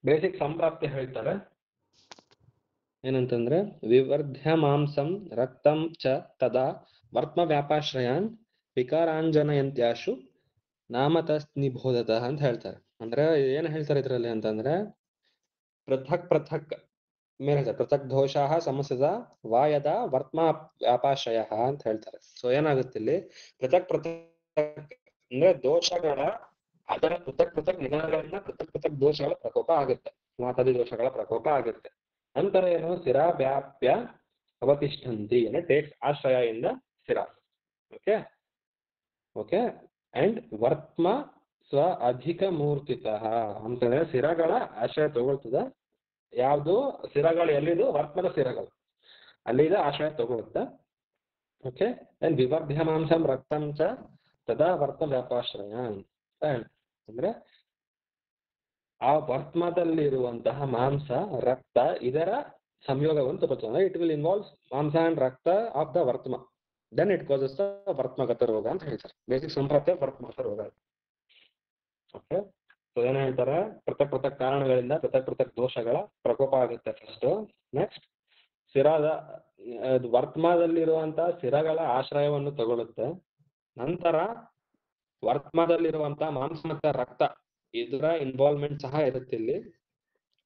Basic ಸಂಪ್ರಾಪ್ತಿ ಹೇಳ್ತಾರೆ ಏನಂತಂದ್ರೆ ವಿವರ್ಧ್ಯ ಮಾಂಸಂ ರಕ್ತಂ ಚ ತದಾ ವರ್ತ್ಮ ವ್ಯಾಪಾಶ್ರಯಾನ್ ವಿಕಾರಾಂಜನಯಂತ್ಯಾಶು ನಾಮತಸ್ನಿಬೋಧತಃ ಅಂತ ಹೇಳ್ತಾರೆ. ಅಂದ್ರೆ ಏನ್ ಹೇಳ್ತಾರೆ ಇದ್ರಲ್ಲಿ ಅಂತಂದ್ರೆ ಪೃಥಕ್ ಪೃಥಕ್ ಮೇಲೆ ಪೃಥಕ್ ದೋಷಾಹ ಸಮಸದ ವಾಯದ ವರ್ತ್ಮ ವ್ಯಾಪಾಶ್ರಯ ಅಂತ ಹೇಳ್ತಾರೆ. ಸೊ ಏನಾಗುತ್ತೆ ಇಲ್ಲಿ ಪೃಥಕ್ ಪೃಥಕ್ ಅಂದ್ರೆ ದೋಷಗಳ ಅದರ ಪೃಥಕ್ ಪೃಥಕ್ ನಿಗಮಗಳಿಂದ ಪೃಥಕ್ ಪೃಥಕ್ ದೋಷಗಳ ಪ್ರಕೋಪ ಆಗುತ್ತೆ, ಮಾತಾದಿ ದೋಷಗಳ ಪ್ರಕೋಪ ಆಗುತ್ತೆ. ನಂತರ ಏನು ಶಿರಾವ್ಯಾಪ್ಯ ಅವತಿಷ್ಠಂತಿ ಅಂದ್ರೆ ಟೇಕ್ಸ್ ಆಶ್ರಯ ಇಂದ ಶಿರಾ. ಓಕೆ ಓಕೆ ಅಂಡ್ ವರ್ತ್ಮ ಸ್ವ ಅಧಿಕ ಮೂರ್ತಿತಃ ಅಂತಂದ್ರೆ ಶಿರಗಳ ಆಶ್ರಯ ತಗೊಳ್ತದ. ಯಾವುದು ಶಿರಗಳು ಎಲ್ಲಿದು ವರ್ತ್ಮದ ಶಿರಗಳು ಅಲ್ಲಿದ ಆಶ್ರಯ ತಗೊಳುತ್ತೆ. ಓಕೆ ಅಂಡ್ ವಿವರ್ಧ್ಯ ಮಾಂಸಂ ರಕ್ತಂ ಚ ತದಾ ವರ್ತ್ಮ ವ್ಯಾಪಾಶ್ರಯ ಅಂದ್ರೆ ಆ ವರ್ತ್ಮದಲ್ಲಿರುವಂತಹ ಮಾಂಸ ರಕ್ತ ಇದರ ಸಂಯೋಗವನ್ನು ತಗೊಳ್ತದೆ. ಇಟ್ ವಿಲ್ ಇನ್ವಾಲ್ವ್ ಮಾಂಸ ಅಂಡ್ ರಕ್ತ ಆಫ್ ದ ವರ್ತ್ಮ, ದೆನ್ ಇಟ್ ಕಾಸಸ್ ದ ವರ್ತ್ಮಗತ ರೋಗ ಅಂತ ಹೇಳ್ತಾರೆ. ಬೇಸಿಕ್ ಸಂಪ್ರಾಪ್ತಿ ವರ್ತ್ಮಗತ ರೋಗ. ಓಕೆ ಸೊ ಏನ್ ಹೇಳ್ತಾರೆ ಪೃಥಕ್ ಪೃಥಕ್ ಕಾರಣಗಳಿಂದ ಪೃಥಕ್ ಪೃಥಕ್ ದೋಷಗಳ ಪ್ರಕೋಪ ಆಗುತ್ತೆ ಫಸ್ಟ್. ನೆಕ್ಸ್ಟ್ ಶಿರಾದ ವರ್ತ್ಮದಲ್ಲಿರುವಂತಹ ಶಿರಗಳ ಆಶ್ರಯವನ್ನು ತಗೊಳುತ್ತೆ. ನಂತರ ವರ್ತ್ಮದಲ್ಲಿರುವಂತಹ ಮಾಂಸ ಮತ್ತು ರಕ್ತ ಇದರ ಇನ್ವಾಲ್ವ್ಮೆಂಟ್ ಸಹ ಇರುತ್ತೆ ಇಲ್ಲಿ.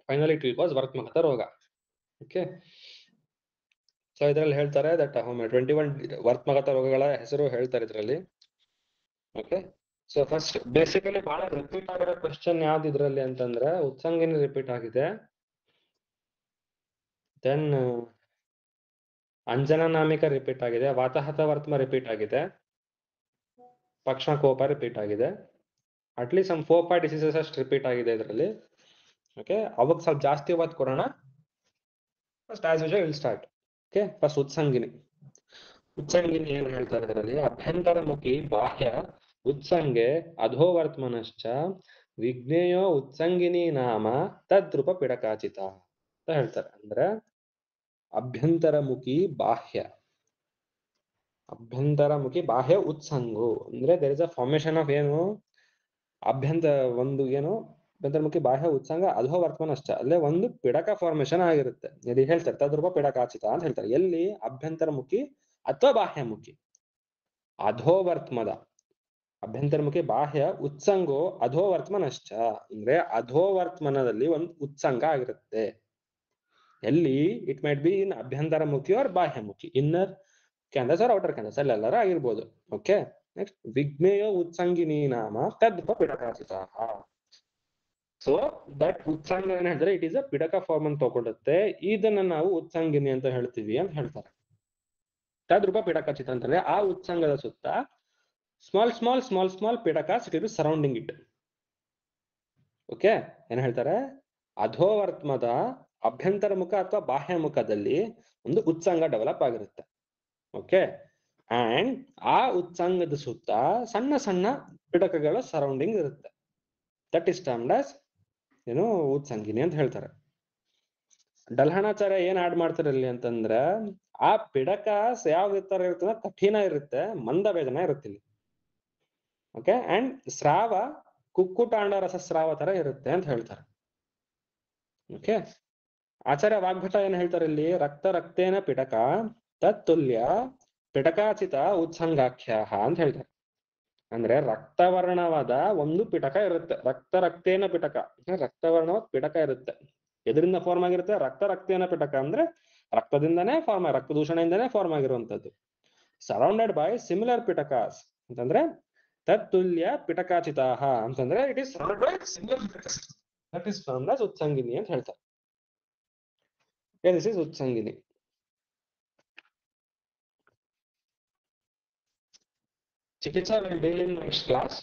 ಫೈನಲಿ ಇಟ್ ವಿಲ್ ಕಾಸ್ ವರ್ತ್ಮಗತ ರೋಗ. ಓಕೆ ಸೊ ಇದರಲ್ಲಿ ಹೇಳ್ತಾರೆ ದಟ್ 21 ವರ್ತ್ಮಗತ ರೋಗಗಳ ಹೆಸರು ಹೇಳ್ತಾರೆ ಇದರಲ್ಲಿ. ಓಕೆ ಸೊ ಫಸ್ಟ್ ಬೇಸಿಕಲಿ ಬಹಳ ರಿಪೀಟ್ ಆಗಿರೋ ಕ್ವೆಶ್ಚನ್ ಯಾವ್ದು ಇದ್ರಲ್ಲಿ ಅಂತಂದ್ರೆ ಉತ್ಸಂಗಿನಿ ರಿಪೀಟ್ ಆಗಿದೆ, ದೆನ್ ಅಂಜನನಾಮಿಕ ರಿಪೀಟ್ ಆಗಿದೆ, ವಾತಹತ ವರ್ತ್ಮ ರಿಪೀಟ್ ಆಗಿದೆ, ಪಕ್ಷಕೋಪ ರಿಪೀಟ್ ಆಗಿದೆ. ಅಟ್ಲೀಸ್ಟ್ ಸಮ್ 4-5 ಡಿಸೀಸಸ್ ಅಷ್ಟು ರಿಪೀಟ್ ಆಗಿದೆ ಇದರಲ್ಲಿ. ಓಕೆ ಅವಾಗ ಸ್ವಲ್ಪ ಜಾಸ್ತಿ ಓದ್ ಕೊಡೋಣ. First as usual will start. Okay first ಉತ್ಸಂಗಿನಿ. ಉತ್ಸಂಗಿನಿ ಏನ್ ಹೇಳ್ತಾರೆ ಇದರಲ್ಲಿ ಅಭ್ಯಂತರಮುಖಿ ಬಾಹ್ಯ ಉತ್ಸಂಗೆ ಅಧೋವರ್ತ್ಮನಶ್ಚ ವಿಜ್ಞೇಯೋ ಉತ್ಸಂಗಿನಿ ನಾಮ ತದ್ರೂಪ ಪಿಡಕಾಚಿತ ಅಂತ ಹೇಳ್ತಾರೆ. ಅಂದ್ರೆ ಅಭ್ಯಂತರಮುಖಿ ಬಾಹ್ಯ ಉತ್ಸಂಗು ಅಂದ್ರೆ there is a formation of ಏನು ಒಂದು ಏನು ಅಭ್ಯಂತರಮುಖಿ ಬಾಹ್ಯ ಉತ್ಸಂಗ ಅಧೋವರ್ತ್ಮನಶ್ಚ ಅಲ್ಲೇ ಒಂದು ಪಿಡಕ ಫಾರ್ಮೇಶನ್ ಆಗಿರುತ್ತೆ. ಇಲ್ಲಿ ಹೇಳ್ತಾರೆ ತದ್ರೂಪ ಪಿಡಕಾಚಿತ ಅಂತ ಹೇಳ್ತಾರೆ. ಎಲ್ಲಿ ಅಭ್ಯಂತರಮುಖಿ ಅಥವಾ ಬಾಹ್ಯಮುಖಿ ಅಧೋವರ್ತ್ಮದ ಅಭ್ಯಂತರಮುಖಿ ಬಾಹ್ಯ ಉತ್ಸಂಗೋ ಅಧೋವರ್ತ್ಮನಶ್ಚ ಅಂದ್ರೆ ಅಧೋವರ್ತ್ಮನದಲ್ಲಿ ಒಂದು ಉತ್ಸಂಗ ಆಗಿರುತ್ತೆ. ಎಲ್ಲಿ ಇಟ್ ಮೈಟ್ ಬಿ ಇನ್ ಅಭ್ಯಂತರಮುಖಿ ಆರ್ ಬಾಹ್ಯಮುಖಿ, inner canthus or outer canthus ಅಲ್ಲೆಲ್ಲರೂ ಆಗಿರ್ಬೋದು. ಓಕೆ ನೆಕ್ಸ್ಟ್ ವಿಜ್ಞೇಯ ಉತ್ಸಂಗಿನಿ ನಾಮ ತದ್ರೂಪ ಪಿಡಕಾಚಿತ. ಸೊ ದಟ್ ಉತ್ಸಂಗ ಏನ್ ಹೇಳಿದ್ರೆ ಇಟ್ ಈಸ್ ಅ ಪಿಡಕ ಫಾರ್ಮ್ ಅಂತ ತಗೊಳುತ್ತೆ. ಇದನ್ನ ನಾವು ಉತ್ಸಂಗಿನಿ ಅಂತ ಹೇಳ್ತೀವಿ ಅಂತ ಹೇಳ್ತಾರೆ. ತದ್ರೂಪ ಪಿಡಕಾಚಿತ ಅಂತಂದ್ರೆ ಆ ಉತ್ಸಂಗದ ಸುತ್ತ ಸ್ಮಾಲ್ ಪಿಡಕಾಸ್ it is surrounding it. Okay ಏನ್ ಹೇಳ್ತಾರೆ ಅಧೋವರ್ತ್ಮದ ಅಭ್ಯಂತರ ಮುಖ ಅಥವಾ ಬಾಹ್ಯ ಮುಖದಲ್ಲಿ ಒಂದು ಉತ್ಸಂಗ ಡೆವಲಪ್ ಆಗಿರುತ್ತೆ. ಓಕೆ ಅಂಡ್ ಆ ಉತ್ಸಂಗದ ಸುತ್ತ ಸಣ್ಣ ಸಣ್ಣ ಪಿಡಕಗಳ ಸರೌಂಡಿಂಗ್ ಇರುತ್ತೆ. ದಟ್ ಇಸ್ ಟರ್ಮ್ಡ್ ಆಸ್ ಏನು ಉತ್ಸಂಗಿನಿ ಅಂತ ಹೇಳ್ತಾರೆ. ಡಲ್ಹಣಾಚಾರ್ಯ ಏನ್ ಆಡ್ ಮಾಡ್ತಾರೆ ಇಲ್ಲಿ ಅಂತಂದ್ರೆ ಆ ಪಿಡಕ ಯಾವ ತರ ಇರ್ತದೆ ಕಠಿಣ ಇರುತ್ತೆ, ಮಂದ ವೇದನ ಇರುತ್ತೆ ಇಲ್ಲಿ. ಓಕೆ ಅಂಡ್ ಸ್ರಾವ ಕುಕ್ಕುಟಾಂಡ ರಸಸ್ರಾವ ತರ ಇರುತ್ತೆ ಅಂತ ಹೇಳ್ತಾರೆ. ಓಕೆ ಆಚಾರ್ಯ ವಾಗ್ಭಟ ಏನ್ ಹೇಳ್ತಾರೆ ಇಲ್ಲಿ ರಕ್ತೇನ ಪಿಡಕ ತತ್ತುಲ್ಯ ಪಿಡಕಾಚಿತ ಉತ್ಸಂಗಾಖ್ಯ ಅಂತ ಹೇಳ್ತಾರೆ. ಅಂದ್ರೆ ರಕ್ತವರ್ಣವಾದ ಒಂದು ಪಿಟಕ ಇರುತ್ತೆ. ರಕ್ತೇನ ಪಿಟಕ ರಕ್ತವರ್ಣವಾದ ಪಿಟಕ ಇರುತ್ತೆ. ಎದರಿಂದ ಫಾರ್ಮ್ ಆಗಿರುತ್ತೆ ರಕ್ತೇನ ಪಿಟಕ ಅಂದ್ರೆ ರಕ್ತದಿಂದನೇ ರಕ್ತ ದೂಷಣೆಯಿಂದನೇ ಫಾರ್ಮ್ ಆಗಿರುವಂತದ್ದು. ಸರೌಂಡೆಡ್ ಬೈ ಸಿಮಿಲರ್ ಪಿಟಕಾಸ್ ಅಂತಂದ್ರೆ ತತ್ತುಲ್ಯ ಪಿಟಕಾಚಿತಾಹ ಅಂತಂದ್ರೆ it is surrounded by similar ಪಿಟಕಾಸ್. ದಟ್ ಇಸ್ ಟರ್ಮ್ಡ್ ಆಸ್ ಉತ್ಸಂಗಿನಿ ಅಂತ ಹೇಳ್ತಾರೆ. ದಿಸ್ ಇಸ್ ಉತ್ಸಂಗಿನಿ. ಚಿಕಿತ್ಸಾ will deal in next class.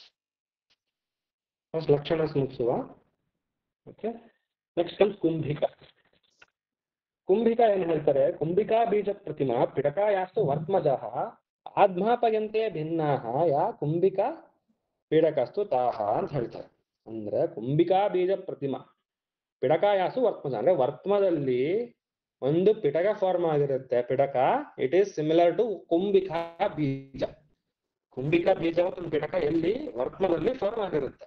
First ಲಕ್ಷಣ ಮುಗಿಸುವ. ಓಕೆ ನೆಕ್ಸ್ಟ್ ಕಮ್ಸ್ ಕುಂಭಿಕ. ಕುಂಭಿಕಾ ಏನ್ ಹೇಳ್ತಾರೆ ಕುಂಭಿಕಾ ಬೀಜ ಪ್ರತಿಮಾ ಪಿಡಕಾಯಾಸ್ತು ವರ್ತ್ಮಜಃ ಆತ್ಮಾಪಯಂತೆ ಭಿನ್ನಾಹ ಯಾ ಕುಂಭಿಕಾ ಪೀಡಕಸ್ತು ತಾಹ ಅಂತ ಹೇಳ್ತಾರೆ. ಅಂದ್ರೆ ಕುಂಭಿಕಾ ಬೀಜ ಪ್ರತಿಮಾ ಪಿಡಕಾಯಾಸು ವರ್ತ್ಮಜ ಅಂದ್ರೆ ವರ್ತ್ಮದಲ್ಲಿ ಒಂದು ಪಿಡಕ ಫಾರ್ಮ್ ಆಗಿರುತ್ತೆ. ಪಿಡಕ ಇಟ್ ಈಸ್ ಸಿಮಿಲರ್ ಟು ಕುಂಭಿಕಾ ಬೀಜ. ಕುಂಭಿಕಾ ಬೀಜ ಒಂದು ಪಿಡಕ ಎಲ್ಲಿ ವರ್ತ್ಮದಲ್ಲಿ ಫಾರ್ಮ್ ಆಗಿರುತ್ತೆ.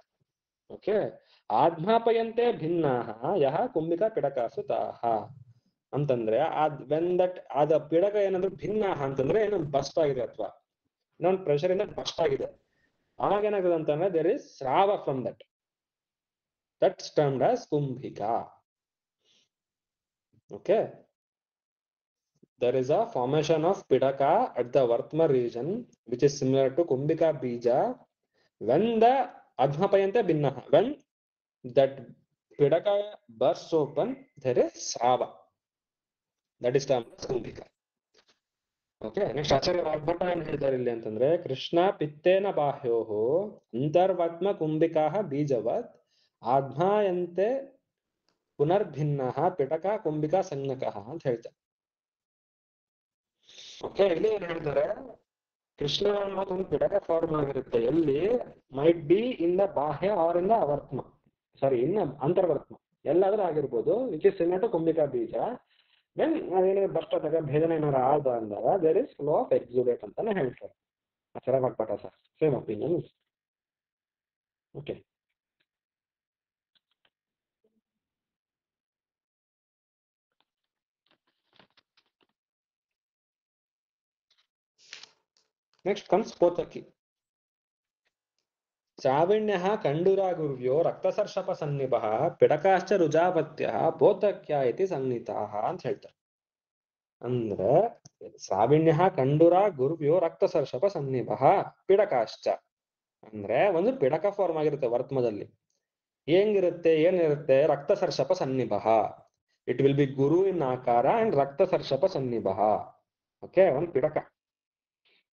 ಓಕೆ ಆಜ್ಞಾಪಯಂತೆ ಭಿನ್ನಾಹ ಯಹ ಕುಂಭಿಕಾ ಪಿಡಕಾಸು ತಾಹ ಅಂತಂದ್ರೆ ವೆನ್ ದಟ್ ಅದ ಪಿಡಕ ಏನಾದ್ರು ಭಿನ್ನಾಹ ಅಂತಂದ್ರೆ ಏನೋ ಬಸ್ಟ್ ಆಗಿದೆ ಅಥವಾ ಇನ್ನೊಂದು ಪ್ರೆಷರ್ ಇಂದ ಬಸ್ಟ್ ಆಗಿದೆ, ಆಗ ಏನಾಗಿದೆ ಅಂತಂದ್ರೆ ದೇರ್ ಇಸ್ ಸ್ರಾವ ಫ್ರಮ್ ದಟ್ಸ್ ಟರ್ಮ್ಡ್ ಆಸ್ ಕುಂಭಿಕಾ. Okay, there is a formation of pidaka at the Vartma region which is similar to Kumbhika bija when the Adhmapayante Binnaha, when that pidaka bursts open, there is Srava. That is termed as Kumbhika. Okay, next ಆಚಾರ್ಯ ವಾಗ್ಭಟ ಏನ್ ಹೇಳ್ತಾರೆ ಇಲ್ಲಿ ಅಂತಂದ್ರೆ, ಕೃಷ್ಣ ಪಿತ್ತೇನ ಬಾಹ್ಯೋಹೋ ಅಂತರ್ವಾತ್ಮ ಕುಂಭಿಕಾಹ ಬೀಜವತ್ ಆಧ್ಮಾಯಂತೆ ಪುನರ್ಭಿನ್ನಃ ಪಿಟಕ ಕುಂಭಿಕಾ ಸಂಜ್ಞಕಃ ಅಂತ ಹೇಳ್ತಾರೆ. Okay, ಇಲ್ಲಿ ಏನ್ ಹೇಳ್ತಾರೆ, ಕೃಷ್ಣ ಅನ್ನೋದು ಒಂದು ಪಿಡಕ ಫಾರ್ಮ್ ಆಗಿರುತ್ತೆ, ಎಲ್ಲಿ ಮೈಟ್ ಬಿ ಇನ್ ದ ಬಾಹ್ಯ ಆರ್ ಇನ್ ದ ಅವರ್ತ್ಮ, ಸಾರಿ ಇನ್ ಅಂತರ್ವರ್ತ್ಮ, ಎಲ್ಲಾದ್ರೂ ಆಗಿರ್ಬೋದು, ವಿಚ್ ಇಸ್ ಸಿಮಿಲರ್ ಟು ಕುಂಭಿಕಾ ಬೀಜ. ದೆನ್ ಅದೇನಾದ್ರು ಬರ್ತದಾಗ ಭೇದನ ಏನಾರು ಆದ ಅಂದಾಗ there is flow of exudate ಅಂತಾನೆ ಹೇಳ್ತಾರೆ. ಆಚಾರ್ಯ ವಾಗ್ಭಟ sir same opinion. Okay, next comes ಪೋತಕಿ. ಶ್ರಾವಿಣ್ಯಃ ಕಂಡುರಾಗುರ್ವ್ಯೋ ರಕ್ತಸರ್ಷಪ ಸನ್ನಿಭಃ ಪಿಡಕಾಶ್ಚ ರುಜಾಪತ್ಯಃ ಪೋತಕ್ಯ ಇತಿ ಸಂಹಿತಾಃ ಅಂತ ಹೇಳ್ತಾರೆ. ಅಂದ್ರೆ ಶ್ರಾವಿಣ್ಯಃ ಕಂಡುರ ಗುರ್ವ್ಯೋ ರಕ್ತಸರ್ಷಪ ಸನ್ನಿಭಃ ಪಿಡಕಾಶ್ಚ ಅಂದ್ರೆ ಒಂದು ಪಿಡಕ ಫಾರ್ಮ್ ಆಗಿರುತ್ತೆ ವರ್ತ್ಮದಲ್ಲಿ. ಹೆಂಗಿರುತ್ತೆ, ಏನಿರುತ್ತೆ, ರಕ್ತಸರ್ಷಪ ಸನ್ನಿಭಃ, ಇಟ್ ವಿಲ್ ಬಿ ಗುರು ಇನ್ ಆಕಾರ ಅಂಡ್ ರಕ್ತಸರ್ಷಪ ಸನ್ನಿಭಃ. ಓಕೆ, ಒಂದು ಪಿಡಕ,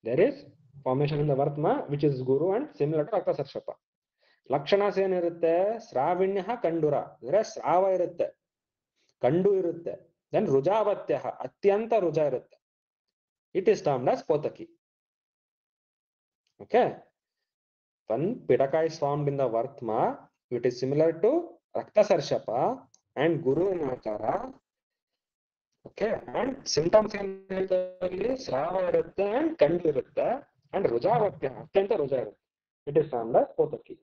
there is formation in the ವರ್ತ್ಮ ವಿಚ್ ಇಸ್ ಗುರು ಅಂಡ್ ಸಿಮಿಲರ್ ಟು ರಕ್ತಸರ್ಷಪ. ಲಕ್ಷಣಸ್ ಏನಿರುತ್ತೆ, ಶ್ರಾವಿಣ್ಯ ಕಂಡುರ ಅಂದ್ರೆ ಸ್ರಾವ ಇರುತ್ತೆ, ಕಂಡು ಇರುತ್ತೆ, ದೆನ್ ರುಜಾವತ್ಯ ಅತ್ಯಂತ ರುಜ ಇರುತ್ತೆ. ಇಟ್ ಇಸ್ ಟರ್ಮ್ಡ್ ಆಸ್ ಪೋತಕಿ. Okay, when Pitaka is formed in the Vartma, it is similar to Raktasarshapa and Guru in Akara. Okay, and symptoms in Srava irutte and Kandu irutte and Rujavatya, Atyanta Ruja irutte. It is termed as Potaki.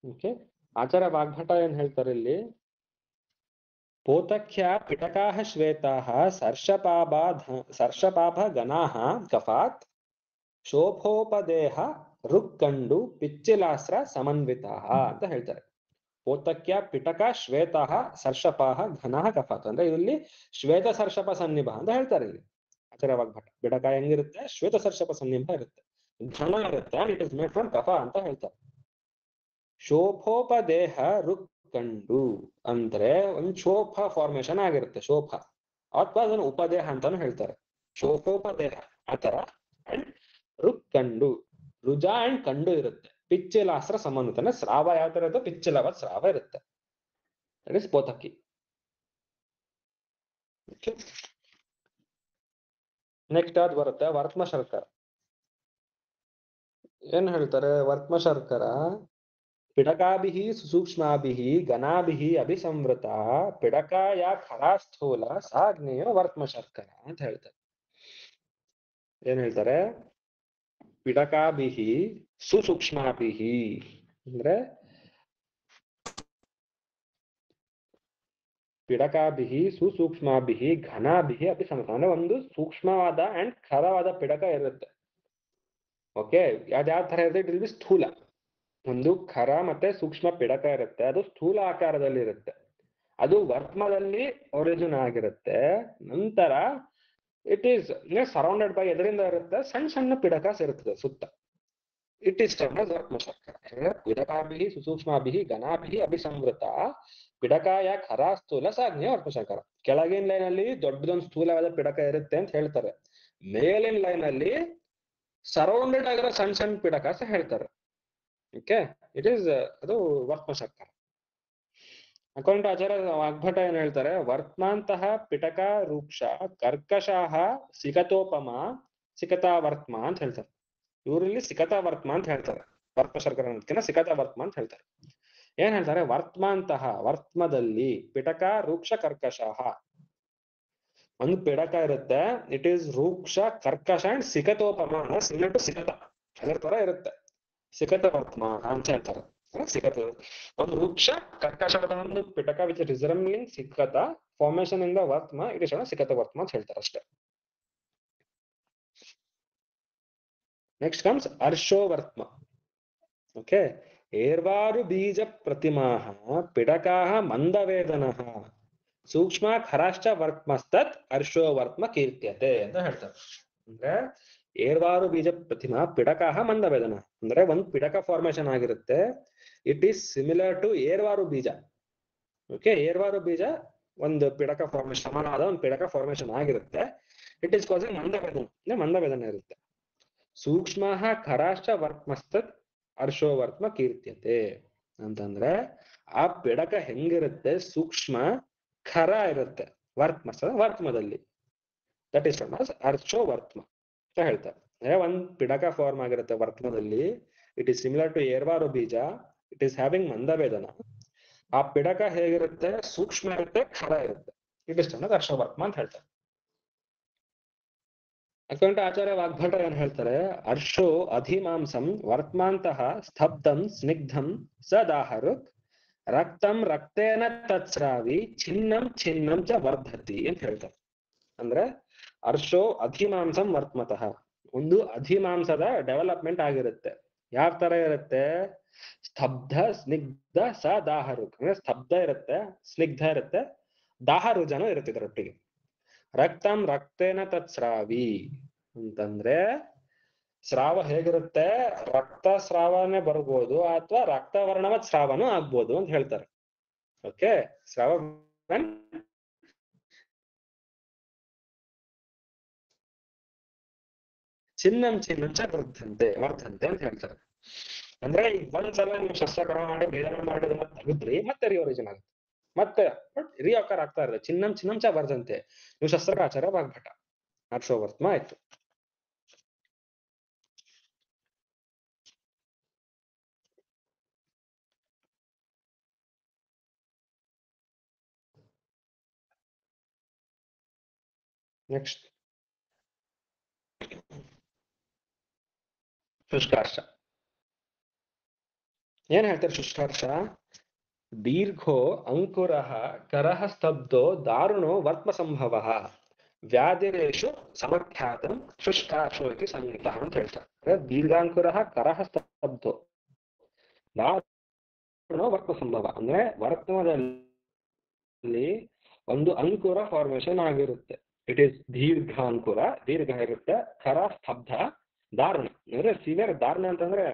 Okay, ಆಚಾರ್ಯ ವಾಗ್ಭಟ ಏನ್ ಹೇಳ್ತಾರೆ ಇಲ್ಲಿ, ಪೋತಕ್ಯ ಪಿಟಕಾಹ ಶ್ವೇತಾಹ ಸರ್ಷಪಾಭ ಗಣಾಹ ಕಫಾತ್ ಶೋಭೋಪದೇಹ ರುಕ್ಕಂಡು ಪಿಚ್ಚಿಲಾಸ್ರ ಸಮನ್ವಿತಾಹ ಅಂತ ಹೇಳ್ತಾರೆ. ಪೋತಕ್ಯ ಪಿಟಕ ಶ್ವೇತಃ ಸರ್ಷಪಾಹ ಘನಃ ಕಫಾತ್ ಅಂದ್ರೆ ಇಲ್ಲಿ ಶ್ವೇತ ಸರ್ಷಪ ಸನ್ನಿಭ ಅಂತ ಹೇಳ್ತಾರೆ ಇಲ್ಲಿ ಆಚಾರ್ಯ ವಾಗ್ಭಟ. ಪಿಟಕ ಹೆಂಗಿರುತ್ತೆ, ಶ್ವೇತ ಸರ್ಷಪ ಸನ್ನಿಭ ಇರುತ್ತೆ, ಘನ ಇರುತ್ತೆ, ಇಟ್ ಇಸ್ ಮೇಡ್ ಫ್ರಮ್ ಕಫ ಅಂತ ಹೇಳ್ತಾರೆ. ಶೋಭೋಪದೇಹ ರುಕ್ಕಂಡು ಅಂದ್ರೆ ಒಂದು ಶೋಭ ಫಾರ್ಮೇಶನ್ ಆಗಿರುತ್ತೆ, ಶೋಭ ಅಥವಾ ಅದನ್ನು ಉಪದೇಹ ಅಂತಾನು ಹೇಳ್ತಾರೆ, ಶೋಭೋಪದೇಹ ಆತರ. ಅಂಡ್ ರುಕ್ಕಂಡು ರುಜ ಅಂಡ್ ಕಂಡು ಇರುತ್ತೆ, ಪಿಚ್ಚಿಲಾಸ್ತ್ರ ಸಂಬಂಧಿತ ಸ್ರಾವ ಯಾವ ತರ ಇರುತ್ತೆ, ಪಿಚ್ಚಿಲವಾದ ಸ್ರಾವ ಇರುತ್ತೆ. That is ಪೋತಕಿ. ನೆಕ್ಸ್ಟ್ ಅದು ಬರುತ್ತೆ ವರ್ತ್ಮ ಶರ್ಕರ. ಏನ್ ಹೇಳ್ತಾರೆ, ವರ್ತ್ಮ ಶರ್ಕರ ಪಿಡಕಾಭಿಃ ಸುಸೂಕ್ಷ್ಮಾಭಿಃ ಗಣಾಭಿಃ ಅಭಿಸಂವೃತ ಪಿಡಕಾಯ ಖರಾ ಸ್ಥೂಲ ಸಾಗ್ನೇಯ ವರ್ತ್ಮ ಶರ್ಕರ ಅಂತ ಹೇಳ್ತಾರೆ. ಏನ್ ಹೇಳ್ತಾರೆ, ಪಿಡಕಾಭಿಃ ಸುಸೂಕ್ಷ್ಮಾಭಿಃ ಅಂದ್ರೆ ಪಿಡಕಾಭಿಃ ಸುಸೂಕ್ಷ್ಮಾಭಿಃ ಘನಾಭಿಃ ಅಭಿಸಂವೃತ ಅಂದ್ರೆ ಒಂದು ಸೂಕ್ಷ್ಮವಾದ ಅಂಡ್ ಖರವಾದ ಪಿಡಕ ಇರುತ್ತೆ. ಓಕೆ, ಯಾವ್ಯಾವ ತರ ಇರುತ್ತೆ, ಇಟ್ ವಿಲ್ ಬಿ ಸ್ಥೂಲ. ಒಂದು ಖರ ಮತ್ತೆ ಸೂಕ್ಷ್ಮ ಪಿಡಕ ಇರುತ್ತೆ, ಅದು ಸ್ಥೂಲ ಆಕಾರದಲ್ಲಿ ಇರುತ್ತೆ, ಅದು ವರ್ತ್ಮದಲ್ಲಿ ಒರಿಜಿನ್ ಆಗಿರುತ್ತೆ. ನಂತರ ಇಟ್ ಈಸ್ ಸರೌಂಡೆಡ್ ಬೈ ಎದರಿಂದ ಇರುತ್ತೆ, ಸಣ್ಣ ಸಣ್ಣ ಪಿಡಕಾಸ್ ಇರುತ್ತದೆ ಸುತ್ತ. ಇಟ್ ಈಸ್ ಟರ್ಮ್ಡ್ ಆಸ್ ವರ್ತ್ಮ ಶರ್ಕರ. ಪಿಡಕಾಭಿಃ ಸುಸೂಕ್ಷ್ಮಾಭಿಃ ಗಣಾಭಿಃ ಅಭಿಸಂವೃತ ಪಿಡಕಾಯ ಖರಾ ಸ್ಥೂಲ ಸಾಗ್ನೇಯ ವರ್ತ್ಮ ಶರ್ಕರ. ಕೆಳಗಿನ ಲೈನ್ ಅಲ್ಲಿ ದೊಡ್ಡದೊಂದು ಸ್ಥೂಲವಾದ ಪಿಡಕ ಇರುತ್ತೆ ಅಂತ ಹೇಳ್ತಾರೆ, ಮೇಲಿನ ಲೈನ್ ಅಲ್ಲಿ ಸರೌಂಡೆಡ್ ಆಗಿರೋ ಸಣ್ಣ ಸಣ್ಣ ಪಿಡಕಾಸ್ ಹೇಳ್ತಾರೆ. ಓಕೆ, ಇಟ್ ಈಸ್ ಅದು ವರ್ತ್ಮ ಶರ್ಕರ. ಅಕಾರ್ಡಿಂಗ್ ಟು ಆಚಾರ್ಯ ವಾಗ್ಭಟ ಏನ್ ಹೇಳ್ತಾರೆ, ವರ್ತ್ಮಾಂತಹ ಪಿಟಕ ರೂಕ್ಷ ಕರ್ಕಶಾಹ ಸಿಕತೋಪಮ ಸಿಕತಾ ವರ್ತ್ಮ ಅಂತ ಹೇಳ್ತಾರೆ. ಇವರಲ್ಲಿ ಸಿಕತಾ ವರ್ತ್ಮ ಅಂತ ಹೇಳ್ತಾರೆ, ವರ್ತ್ಮ ಶರ್ಕರ ಅನ್ನೋದಕ್ಕಿಂತ ಸಿಕತಾ ವರ್ತ್ಮ ಅಂತ ಹೇಳ್ತಾರೆ. ಏನ್ ಹೇಳ್ತಾರೆ, ವರ್ತ್ಮಾಂತಹ ವರ್ತ್ಮದಲ್ಲಿ ಪಿಟಕ ರೂಕ್ಷ ಕರ್ಕಶಾಹ ಒಂದು ಪಿಡಕ ಇರುತ್ತೆ, ಇಟ್ ಈಸ್ ರೂಕ್ಷ ಕರ್ಕಶ ಅಂಡ್ ಸಿಕತೋಪಮ ಸಿಮಿಲರ್ ಟು ಸಿಕತ, ಅದರ ತರ ಇರುತ್ತೆ. ಸಿಕತ ವರ್ತ್ಮಾನ ಅಂತ ಹೇಳ್ತಾರೆ. ಸಿಕತ ಒಂದು ವೃಕ್ಷ ಕರ್ಕಶದ ಒಂದು ಪಿಟಕ ವಿಚ್ ರಿಸರ್ವಿಂಗ್ ಸಿಕತ ಫಾರ್ಮೇಶನ್ ಇಂದ ವರ್ತ್ಮ ಇಟ್ ಇಸ್ ಸಿಕತ ವರ್ತ್ಮ ಅಂತ ಹೇಳ್ತಾರೆ ಅಷ್ಟೇ. ನೆಕ್ಸ್ಟ್ ಕಮ್ಸ್ ಅರ್ಷೋವರ್ತ್ಮ. ಓಕೆ, ಏರ್ವಾರು ಬೀಜ ಪ್ರತಿಮಾಹ ಪಿಡಕಾಹ ಮಂದವೇದನಃ ಸೂಕ್ಷ್ಮ ಖರಾಶ್ಚ ವರ್ತ್ಮಸ್ತತ್ ಅರ್ಷೋವರ್ತ್ಮ ಕೀರ್ತ್ಯತೆ ಅಂತ ಹೇಳ್ತಾರೆ. ಅಂದ್ರೆ ಏರ್ವಾರು ಬೀಜ ಪ್ರತಿಮಾ ಪಿಡಕಾಹ ಮಂದವೇದನ ಅಂದ್ರೆ ಒಂದ್ ಪಿಡಕ ಫಾರ್ಮೇಶನ್ ಆಗಿರುತ್ತೆ. ಇಟ್ ಈಸ್ ಸಿಮಿಲರ್ ಟು ಏರ್ವಾರು ಬೀಜ. ಓಕೆ, ಏರ್ವಾರು ಬೀಜ ಒಂದು ಪಿಡಕ ಫಾರ್ಮೇಶನ್ ಸಮಾನವಾದ ಒಂದು ಪಿಡಕ ಫಾರ್ಮೇಶನ್ ಆಗಿರುತ್ತೆ. ಇಟ್ ಈಸ್ ಕಾಸಿಂಗ್ ಮಂದವೇದನ, ಮಂದವೇದನೆ ಇರುತ್ತೆ. ಸೂಕ್ಷ್ಮ ಖರಾಶ್ಚ ವರ್ತ್ಮಸ್ತತ್ ಅರ್ಷೋವರ್ತ್ಮ ಕೀರ್ತ್ಯತೆ ಅಂತಂದ್ರೆ ಆ ಪಿಡಕ ಹೆಂಗಿರುತ್ತೆ, ಸೂಕ್ಷ್ಮ ಖರ ಇರುತ್ತೆ, ವರ್ತ್ಮದಲ್ಲಿ ದಟ್ ಈಸ್ ಅರ್ಷೋವರ್ತ್ಮ ಅಂತ ಹೇಳ್ತಾರೆ. ಒಂದ್ ಪಿಡಕ ಫಾರ್ಮ್ ಆಗಿರುತ್ತೆ ವರ್ತ್ಮದಲ್ಲಿ. ಇಟ್ ಈಸ್ ಸಿಮಿಲರ್ ಟು ಏರ್ವಾರು ಬೀಜ. ಇಟ್ ಈಸ್ ಹ್ಯಾವಿಂಗ್ ಮಂದವೇದನ. ಆ ಪಿಡಕ ಹೇಗಿರುತ್ತೆ, ಸೂಕ್ಷ್ಮ ಇರುತ್ತೆ, ಖರ ಇರುತ್ತೆ. ಇಟ್ ಇಸ್ ಅರ್ಷವರ್ತ್ಮ ಅಂತ ಹೇಳ್ತಾರೆ. ಅಕೌಂಟ್ ಆಚಾರ್ಯ ವಾಗ್ಭಟ ಏನ್ ಹೇಳ್ತಾರೆ, ಅರ್ಷೋ ಅಧಿಮಾಂಸಂ ವರ್ತ್ಮಾಂತಹ ಸ್ತಬ್ಧಂ ಸ್ನಿಗ್ಧಂ ಸದಾಹರುಕ್ ರಕ್ತಂ ರಕ್ತೇನ ತತ್ಸ್ರಾವಿ ಚಿನ್ನಂ ಚಿನ್ನಂ ಚ ವರ್ಧತಿ ಅಂತ ಹೇಳ್ತಾರೆ. ಅಂದ್ರೆ ಅರ್ಷೋ ಅಧಿಮಾಂಸಂ ವರ್ತ್ಮತಃ ಒಂದು ಅಧಿಮಾಂಸದ ಡೆವಲಪ್ಮೆಂಟ್ ಆಗಿರುತ್ತೆ. ಯಾವ ತರ ಇರುತ್ತೆ, ಸ್ತಬ್ಧ ಸ್ನಿಗ್ಧ ಸದಾಹರುಕ್ ಅಂದ್ರೆ ಸ್ತಬ್ಧ ಇರುತ್ತೆ, ಸ್ನಿಗ್ಧ ಇರುತ್ತೆ, ದಾಹರುಜನು ಇರುತ್ತೆ ಇದರೊಟ್ಟಿಗೆ. ರಕ್ತಂ ರಕ್ತೇನ ತತ್ಸ್ರಾವಿ ಅಂತಂದ್ರೆ ಸ್ರಾವ ಹೇಗಿರುತ್ತೆ, ರಕ್ತ ಸ್ರಾವನೇ ಬರ್ಬೋದು ಅಥವಾ ರಕ್ತವರ್ಣವ ಸ್ರಾವನೂ ಆಗ್ಬೋದು ಅಂತ ಹೇಳ್ತಾರೆ. ಓಕೆ, ಸ್ರಾವ ಚಿನ್ನಂ ಚಿನ್ನಂಚ ವರ್ಧಂತೆ ಅಂತ ಹೇಳ್ತಾರೆ. ಅಂದ್ರೆ ಒಂದ್ಸಲ ನೀವು ಶಸ್ತ್ರಕರ್ಮ ಮಾಡಿ ಭೇದನ ಮಾಡೋದನ್ನ ತೆಗೆದ್ರಿ ಮತ್ತೆ ರಿಒರಿಜಿನ್ ಆಗುತ್ತೆ, ಮತ್ತೆ ರಿಆಕರ್ ಆಗ್ತಾ ಇರುತ್ತೆ. ಚಿನ್ನಂ ಚಿನ್ನಂಚ ವರ್ಧಂತೆ. ನೀವು ಶಸ್ತ್ರಕಾಚಾರ ವಾಗ್ಭಟ ಹರ್ಷೋವರ್ತ್ಮ ಆಯ್ತು. ನೆಕ್ಸ್ಟ್ ಶುಷ್ಕಾರ್ಷ. ಏನ್ ಹೇಳ್ತಾರೆ ಶುಷ್ಕಾರ್ಷ, ದೀರ್ಘೋ ಅಂಕುರಃ ಕರಃ ಸ್ತಬ್ಧೋ ದಾರುಣೋ ವರ್ತ್ಮ ಸಂಭವಃ ವ್ಯಾಧಿರೇಶು ಸಮಖ್ಯಾತಂ ಶುಷ್ಕಾರ್ಷೋ ಇತಿ ಸಂಹಿತಃ ಅಂತ ಹೇಳ್ತಾರೆ. ದೀರ್ಘಾಂಕುರಃ ಕರಃ ಸ್ತಬ್ಧೋ ದಾರುಣೋ ವರ್ತ್ಮ ಸಂಭವ ಅಂದ್ರೆ ವರ್ತ್ಮದಲ್ಲಿ ಒಂದು ಅಂಕುರ ಫಾರ್ಮೇಶನ್ ಆಗಿರುತ್ತೆ. ಇಟ್ ಈಸ್ ದೀರ್ಘಾಂಕುರ, ದೀರ್ಘ ಇರುತ್ತೆ, ಖರ ಸ್ತಬ್ಧ ದಾರುಣ ಅಂದ್ರೆ ಸಿವಿಯರ್. ದಾರುಣ ಅಂತಂದ್ರೆ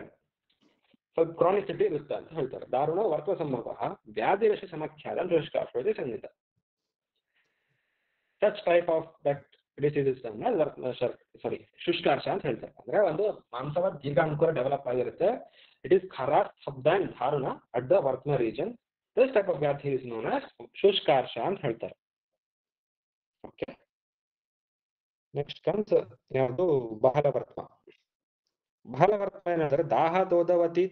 ಸ್ವಲ್ಪ ಕ್ರಾನಿಸಿಟಿ ಇರುತ್ತೆ ಅಂತ ಹೇಳ್ತಾರೆ. ದಾರುಣ ವರ್ತ್ಮ ಸಂಭವ ವ್ಯಾಧಿರಶ ಸಮಖ್ಯಾತ ಶುಷ್ಕಾರ್ಷೋದಿ ಸಂಹಿತ. Such type of that diseases sorry ಶುಷ್ಕಾರ್ಷ ಅಂತ ಹೇಳ್ತಾರೆ. ಅಂದ್ರೆ ಒಂದು ಮಾಂಸವ ದೀರ್ಘಾಂಕುರ ಡೆವಲಪ್ ಆಗಿರುತ್ತೆ. ಇಟ್ ಈಸ್ ಖರ ಸ್ತಬ್ಧ ಅಂಡ್ ದಾರುಣ ಅಟ್ ದ ವರ್ತ್ಮ ರೀಜನ್. ದಿಸ್ ಟೈಪ್ ಆಫ್ ವ್ಯಾಧಿ ಇಸ್ ನೋನ್ ಆಸ್ ಶುಷ್ಕಾರ್ಷ ಅಂತ ಹೇಳ್ತಾರೆ. ಓಕೆ, ನೆಕ್ಸ್ಟ್ ಕಮ್ಸ್ ಯಾವುದು ಬಹಳವರ್ತ್ಮ. ಬಹಳವರ್ತ್ಮ ಏನಂದ್ರೆ ದಾಹದೋದವತಿ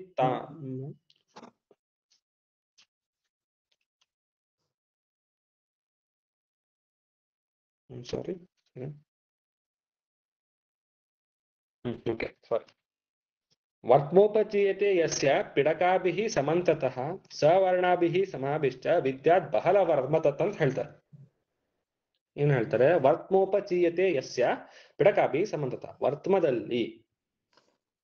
ಸಾರಿ ಓಕೆ ಸಾರಿ ವರ್ತ್ಮೋಪಚೀಯತೆ ಯಸ್ಯ ಪಿಡಕಾಭಿಃ ಸಮಂತತಃ ಸವರ್ಣಾಭಿಃ ಸಮಾಭಿಶ್ಚ ವಿದ್ಯಾತ್ ಬಹಳವರ್ತ್ಮತತ್ ಅಂತ ಹೇಳ್ತಾರೆ. ಏನ್ ಹೇಳ್ತಾರೆ, ವರ್ತ್ಮೋಪಚೀಯತೆ ಯಸ್ಯ ಪಿಡಕಾಭಿಃ ಸಮಂತತಃ ವರ್ತ್ಮದಲ್ಲಿ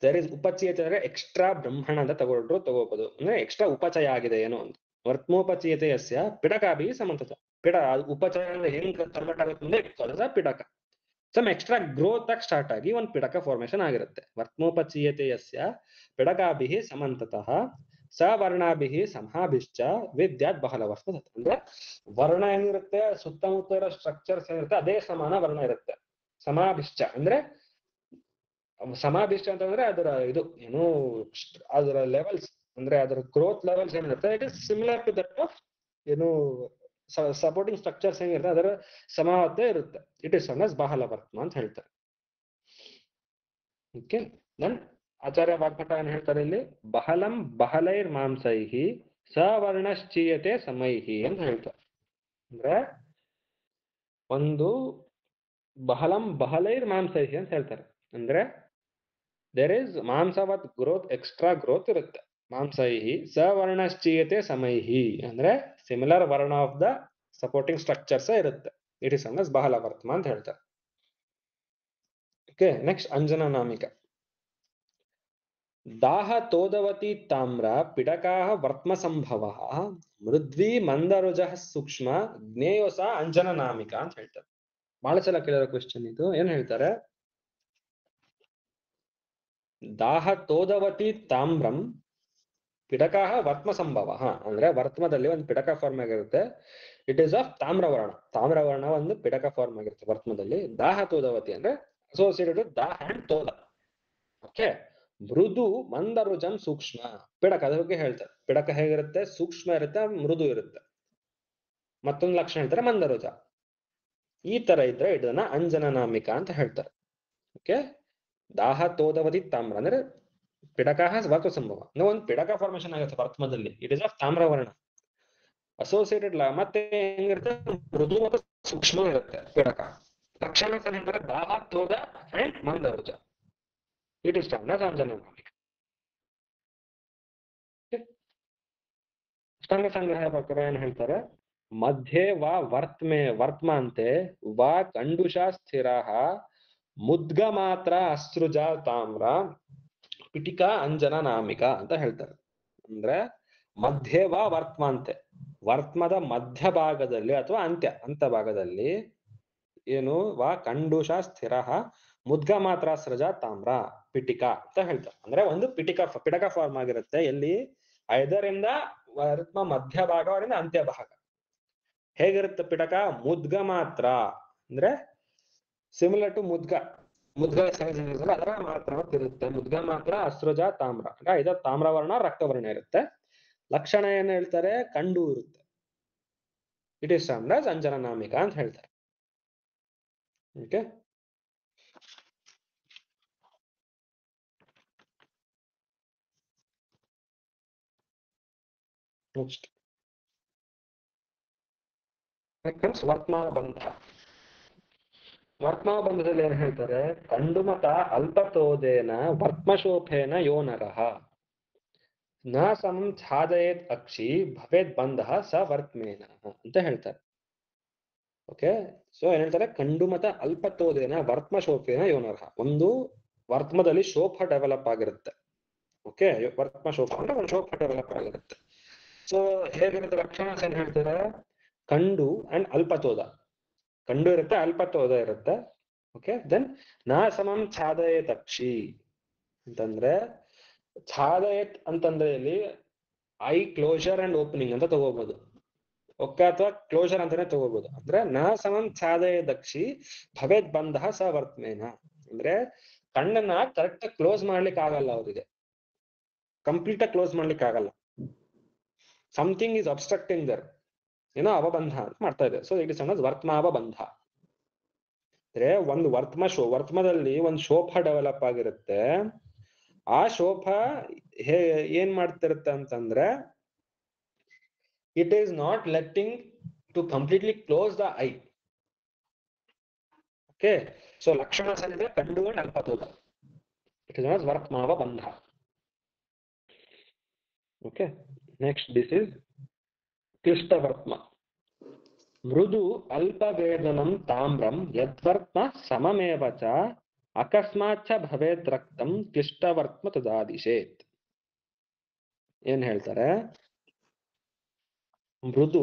ದೇರ್ ಇಸ್ ಉಪಚೀಯತೆ ಅಂದ್ರೆ ಎಕ್ಸ್ಟ್ರಾ ಬ್ರಹ್ಮಣ ಅಂತ ತಗೋಬಹುದು, ಅಂದ್ರೆ ಎಕ್ಸ್ಟ್ರಾ ಉಪಚಯ ಆಗಿದೆ ಏನೋ ಅಂತ. ವರ್ತ್ಮೋಪಚೀಯತೆ ಯಸ್ಯ ಪಿಡಕಾಭಿಃ ಸಮಂತತಃ. ಪಿಡ ಉಪಚಯ ಅಂದ್ರೆ ಹೆಂಗ್ ಕನ್ವರ್ಟ್ ಆಗುತ್ತೆ ಅಂದ್ರೆ ಪಿಡಕ ಸಮ್ ಎಕ್ಸ್ಟ್ರಾ ಗ್ರೋತ್ ಆಗಿ ಸ್ಟಾರ್ಟ್ ಆಗಿ ಒಂದು ಪಿಡಕ ಫಾರ್ಮೇಶನ್ ಆಗಿರುತ್ತೆ. ವರ್ತ್ಮೋಪಚೀಯತೆ ಯಸ್ಯ ಪಿಡಕಾಭಿಃ ಸಮಂತತಃ ಸವರ್ಣಾಭಿಃ ಸಮಾಭಿಶ್ಚ ವಿದ್ಯಾತ್ ಬಹಳವರ್ತ್ಮ. ಅಂದ್ರೆ ವರ್ಣ ಏನಿರುತ್ತೆ, ಸುತ್ತಮುತ್ತ ಇರೋ ಸ್ಟ್ರಕ್ಚರ್ಸ್ ಏನಿರುತ್ತೆ ಅದೇ ಸಮಾನ ವರ್ಣ ಇರುತ್ತೆ. ಸಮಾಭಿಶ್ಚ ಅಂದ್ರೆ ಸಮಾಭಿಷ್ಟ ಅಂತಂದ್ರೆ ಅದರ ಇದು ಏನು ಅದರ ಲೆವೆಲ್ಸ್ ಅಂದ್ರೆ ಅದರ ಗ್ರೋತ್ ಲೆವೆಲ್ಸ್ ಏನಿರುತ್ತೆ it is similar to that of ಏನು ಸಪೋರ್ಟಿಂಗ್ ಸ್ಟ್ರಕ್ಚರ್ಸ್ ಏನಿರುತ್ತೆ ಅದರ ಸಮಾನತೆ ಇರುತ್ತೆ. ಇಟ್ ಇಸ್ ಸನ್ ಆಸ್ ಬಹಳವರ್ತ್ಮ ಅಂತ ಹೇಳ್ತಾರೆ. ಓಕೆ, ದೆನ್ ಆಚಾರ್ಯ ವಾಗ್ಭಟ ಏನ್ ಹೇಳ್ತಾರೆ ಇಲ್ಲಿ, ಬಹಳಂ ಬಹಳೈರ್ ಮಾಂಸೈಹಿ ಸವರ್ಣಶ್ಚೀಯತೆ ಸಮೈಹಿ ಅಂತ ಹೇಳ್ತಾರೆ. ಅಂದ್ರೆ ಒಂದು ಬಹಳಂ ಬಹಳೈರ್ ಮಾಂಸೈಹಿ ಅಂತ ಹೇಳ್ತಾರೆ. ಅಂದ್ರೆ ದೇರ್ ಇಸ್ ಮಾಂಸವತ್ ಗ್ರೋತ್ ಎಕ್ಸ್ಟ್ರಾ ಗ್ರೋತ್ ಇರುತ್ತೆ. ಮಾಂಸೈಹಿ ಸವರ್ಣಶ್ಚೀಯತೆ ಸಮೈಹಿ ಅಂದ್ರೆ ಸಿಮಿಲರ್ ವರ್ಣ ಆಫ್ ದ ಸಪೋರ್ಟಿಂಗ್ ಸ್ಟ್ರಕ್ಚರ್ಸ್ ಇರುತ್ತೆ. ಇಟ್ ಇಸ್ ಸಮ್ ಬಹಳ ವರ್ತಮ ಅಂತ ಹೇಳ್ತಾರೆ. ಓಕೆ, ನೆಕ್ಸ್ಟ್ ಅಂಜನ ನಾಮಿಕ. दाह तोदवती ताम्र पिडकाः वर्त्म संभवः मृद्वी मंदरुजः सूक्ष्म ज्ञेयोಸ ಅಂಜನ ನಾಮಿಕ ಅಂತ ಹೇಳ್ತಾರೆ. ಬಹಳ ಸಲ ಕೇಳಿರೋ ಕ್ವೆಶ್ಚನ್ ಇದು. ಏನ್ ಹೇಳ್ತಾರೆ? ದಾಹ ತೋದವತಿ ತಾಮ್ರಂ ಪಿಡಕಾಹ ವರ್ತ್ಮ ಸಂಭವ ಅಂದ್ರೆ ವರ್ತ್ಮದಲ್ಲಿ ಒಂದು ಪಿಡಕ ಫಾರ್ಮ್ ಆಗಿರುತ್ತೆ. ಇಟ್ ಈಸ್ ಆಫ್ ತಾಮ್ರವರ್ಣ. ತಾಮ್ರವರ್ಣ ಒಂದು ಪಿಡಕ ಫಾರ್ಮ್ ಆಗಿರುತ್ತೆ ವರ್ತ್ಮದಲ್ಲಿ. ದಾಹ ತೋದವತಿ ಅಂದ್ರೆ ಅಸೋಸಿಯೇಟೆಡ್ ವಿತ್ ದಾಹ ಅಂಡ್ ತೋದ. ಓಕೆ, ಮೃದು ಮಂದರುಜಂ ಸೂಕ್ಷ್ಮ. ಪಿಡಕ ಅದ್ರ ಬಗ್ಗೆ ಹೇಳ್ತಾರೆ. ಪಿಡಕ ಹೇಗಿರುತ್ತೆ? ಸೂಕ್ಷ್ಮ ಇರುತ್ತೆ, ಮೃದು ಇರುತ್ತೆ. ಮತ್ತೊಂದು ಲಕ್ಷಣ ಹೇಳ್ತಾರೆ ಮಂದರುಜ. ಈ ತರ ಇದ್ರೆ ಇದನ್ನ ಅಂಜನ ನಾಮಿಕ ಅಂತ ಹೇಳ್ತಾರೆ. ಓಕೆ, ದಾಹ ತೋದವತಿ ತಾಮ್ರ ಅಂದ್ರೆ ಪಿಡಕ ವರ್ತ ಸಂಭವ. ಒಂದು ಪಿಡಕ ಫಾರ್ಮೇಶನ್ ಆಗುತ್ತೆ ವರ್ತ್ಮದಲ್ಲಿ. ಇಟ್ ಇಸ್ ಆಫ್ ತಾಮ್ರವರ್ಣ ಅಸೋಸಿಯೇಟೆಡ್. ಮತ್ತೆ ಹೆಂಗಿರುತ್ತೆ? ಮೃದು ಮತ್ತು ಸೂಕ್ಷ್ಮ ಇರುತ್ತೆ ಪಿಡಕ. ಲಕ್ಷಣ ಅಂದ್ರೆ ದಾಹ ತೋದ ಅಂಡ್ ಮಂದರುಜ. ಇಟ್ ಇಸ್ ಟರ್ಮ್ಡ್ ಆಸ್ ಅಂಜನ ನಾಮಿಕ. ಅಷ್ಟಾಂಗ ಸಂಗ್ರಹ ಪ್ರಕಾರ ಏನ್ ಹೇಳ್ತಾರೆ? ಮಧ್ಯೆ ವಾ ವರ್ತಮಾಂತೆ ವಾ ಕಂಡುಷಾ ಸ್ಥಿರ ಮುದ್ಗ ಮಾತ್ರ ಅಸೃಜ ತಾಮ್ರ ಪಿಟಿಕಾ ಅಂಜನ ನಾಮಿಕ ಅಂತ ಹೇಳ್ತಾರೆ. ಅಂದ್ರೆ ಮಧ್ಯೆ ವಾ ವರ್ತಮಾಂತೆ, ವರ್ತಮದ ಮಧ್ಯ ಭಾಗದಲ್ಲಿ ಅಥವಾ ಅಂತ ಭಾಗದಲ್ಲಿ ಏನು ವಾ ಕಂಡುಷ ಸ್ಥಿರ ಮುದ್ಗ ಮಾತ್ರ ಸೃಜ ತಾಮ್ರ ಪಿಟಿಕಾ ಅಂತ ಹೇಳ್ತಾರೆ. ಅಂದ್ರೆ ಒಂದು ಪಿಟಕ ಫಾರ್ಮ್ ಆಗಿರುತ್ತೆ. ಎಲ್ಲಿ? ಐದರಿಂದ ವರ್ತ್ಮ ಮಧ್ಯ ಭಾಗ ಅವರಿಂದ ಅಂತ್ಯ ಭಾಗ. ಹೇಗಿರುತ್ತೆ ಪಿಟಕ? ಮುದ್ಗ ಮಾತ್ರ ಅಂದ್ರೆ ಸಿಮಿಲರ್ ಟು ಮುದ್ಗ ಸೈಜ್ ಅದರ ಮಾತ್ರ ಇರುತ್ತೆ. ಮುದ್ಗ ಮಾತ್ರ ಅಸೃಜ ತಾಮ್ರ ಅಂದ್ರೆ ಇದು ತಾಮ್ರವರ್ಣ ರಕ್ತವರ್ಣ ಇರುತ್ತೆ. ಲಕ್ಷಣ ಏನ್ ಹೇಳ್ತಾರೆ? ಕಂಡು ಇರುತ್ತೆ. ಇಟ್ ಇಸ್ ಟರ್ಮ್ಡ್ ಆಸ್ ಅಂಜನ ನಾಮಿಕ ಅಂತ ಹೇಳ್ತಾರೆ. ಓಕೆ, ನೆಕ್ಸ್ಟ್ ವರ್ತ್ಮಾನ ಬಂಧ. ವರ್ತ್ಮ ಬಂಧದಲ್ಲಿ ಏನ್ ಹೇಳ್ತಾರೆ? ಕಂಡುಮತ ಅಲ್ಪತೋದೇನ ವರ್ತ್ಮಶೋಫೇನ ಯೋನರಃ ನ ಸಮಂ ಛಾದಯೇತ್ ಅಕ್ಷಿ ಭವೇದ್ ಬಂಧ ಸ ವರ್ತ್ಮೇನ ಅಂತ ಹೇಳ್ತಾರೆ. ಓಕೆ, ಸೊ ಏನ್ ಹೇಳ್ತಾರೆ? ಕಂಡುಮತ ಅಲ್ಪತೋದೇನ ವರ್ತ್ಮಶೋಫೇನ ಯೋನರಃ. ಒಂದು ವರ್ತ್ಮದಲ್ಲಿ ಶೋಫ ಡೆವಲಪ್ ಆಗಿರುತ್ತೆ. ಓಕೆ, ವರ್ತ್ಮ ಶೋಫ ಅಂದ್ರೆ ಒಂದು ಶೋಫ ಡೆವಲಪ್ ಆಗಿರುತ್ತೆ. ಸೊ ಹೇಗಿರುತ್ತೆ ಲಕ್ಷಣ ಏನ್ ಹೇಳ್ತಾರೆ? ಕಂಡು ಅಂಡ್ ಅಲ್ಪತೋದ. ಕಂಡು ಇರುತ್ತೆ, ಅಲ್ಪತೋದ ಇರುತ್ತೆ. ಓಕೆ, ದೆನ್ ನಾ ಸಮಂ ಛಾದಯೇತ್ ಅಕ್ಷಿ ಅಂತಂದ್ರೆ ಛಾದಯೇತ್ ಅಂತಂದ್ರೆ ಇಲ್ಲಿ ಐ ಕ್ಲೋಜರ್ ಅಂಡ್ ಓಪನಿಂಗ್ ಅಂತ ತಗೋಬಹುದು. ಓಕೆ, ಅಥವಾ ಕ್ಲೋಜರ್ ಅಂತಾನೆ ತಗೋಬಹುದು. ಅಂದ್ರೆ ನಾ ಸಮಂ ಛಾದಯೇತ್ ಅಕ್ಷಿ ಭವೇದ್ ಬಂಧ ಸ ವರ್ತಮೇನ ಅಂದ್ರೆ ಕಣ್ಣನ್ನ ಕರೆಕ್ಟ್ ಕ್ಲೋಸ್ ಮಾಡ್ಲಿಕ್ಕೆ ಆಗಲ್ಲ ಅವರಿಗೆ. ಕಂಪ್ಲೀಟ್ ಆಗಿ ಕ್ಲೋಸ್ ಮಾಡ್ಲಿಕ್ಕೆ ಆಗಲ್ಲ. ಸಮಥಿಂಗ್ ಈಸ್ ಅಬ್ಸ್ಟ್ರಕ್ಟಿಂಗ್ ದರ್, ಏನೋ ಅವಬಂಧ ಅಂತ ಮಾಡ್ತಾ ಇದೆ. ಸೊ ಇಟ್ ಇಸ್ ಅನ್ನೋದು ವರ್ತ್ಮಾವಬಂಧ. ಅಂದ್ರೆ ಒಂದು ವರ್ತ್ಮದಲ್ಲಿ ಒಂದು ಶೋಫ ಡೆವಲಪ್ ಆಗಿರುತ್ತೆ. ಆ ಶೋಫ ಏನ್ ಮಾಡ್ತಿರುತ್ತೆ ಅಂತಂದ್ರೆ it is not letting to completely close the eye. Okay, so ಲಕ್ಷಣ ಸರಿದೆ ಕಂಡು ಅಲ್ಪತೋದ. ಇಟ್ ಇಸ್ ವರ್ತ್ಮಾವಬಂಧ. ಓಕೆ, ನೆಕ್ಸ್ಟ್ ದಿಸ್ ಇಸ್ ಕ್ಲಿಷ್ಟವರ್ತ್ಮ. ಮೃದು ಅಲ್ಪವೇದನಂ ತಾಮ್ರಂ ಯದ್ವರ್ತ್ಮ ಸಮಮೇವ ಚ ಅಕಸ್ಮಾತ್ ಚ ಭವೇತ್ ರಕ್ತಂ ಕ್ಲಿಷ್ಟವರ್ತ್ಮ ತದಾದಿಶೇತ್. ಏನ್ ಹೇಳ್ತಾರೆ? ಮೃದು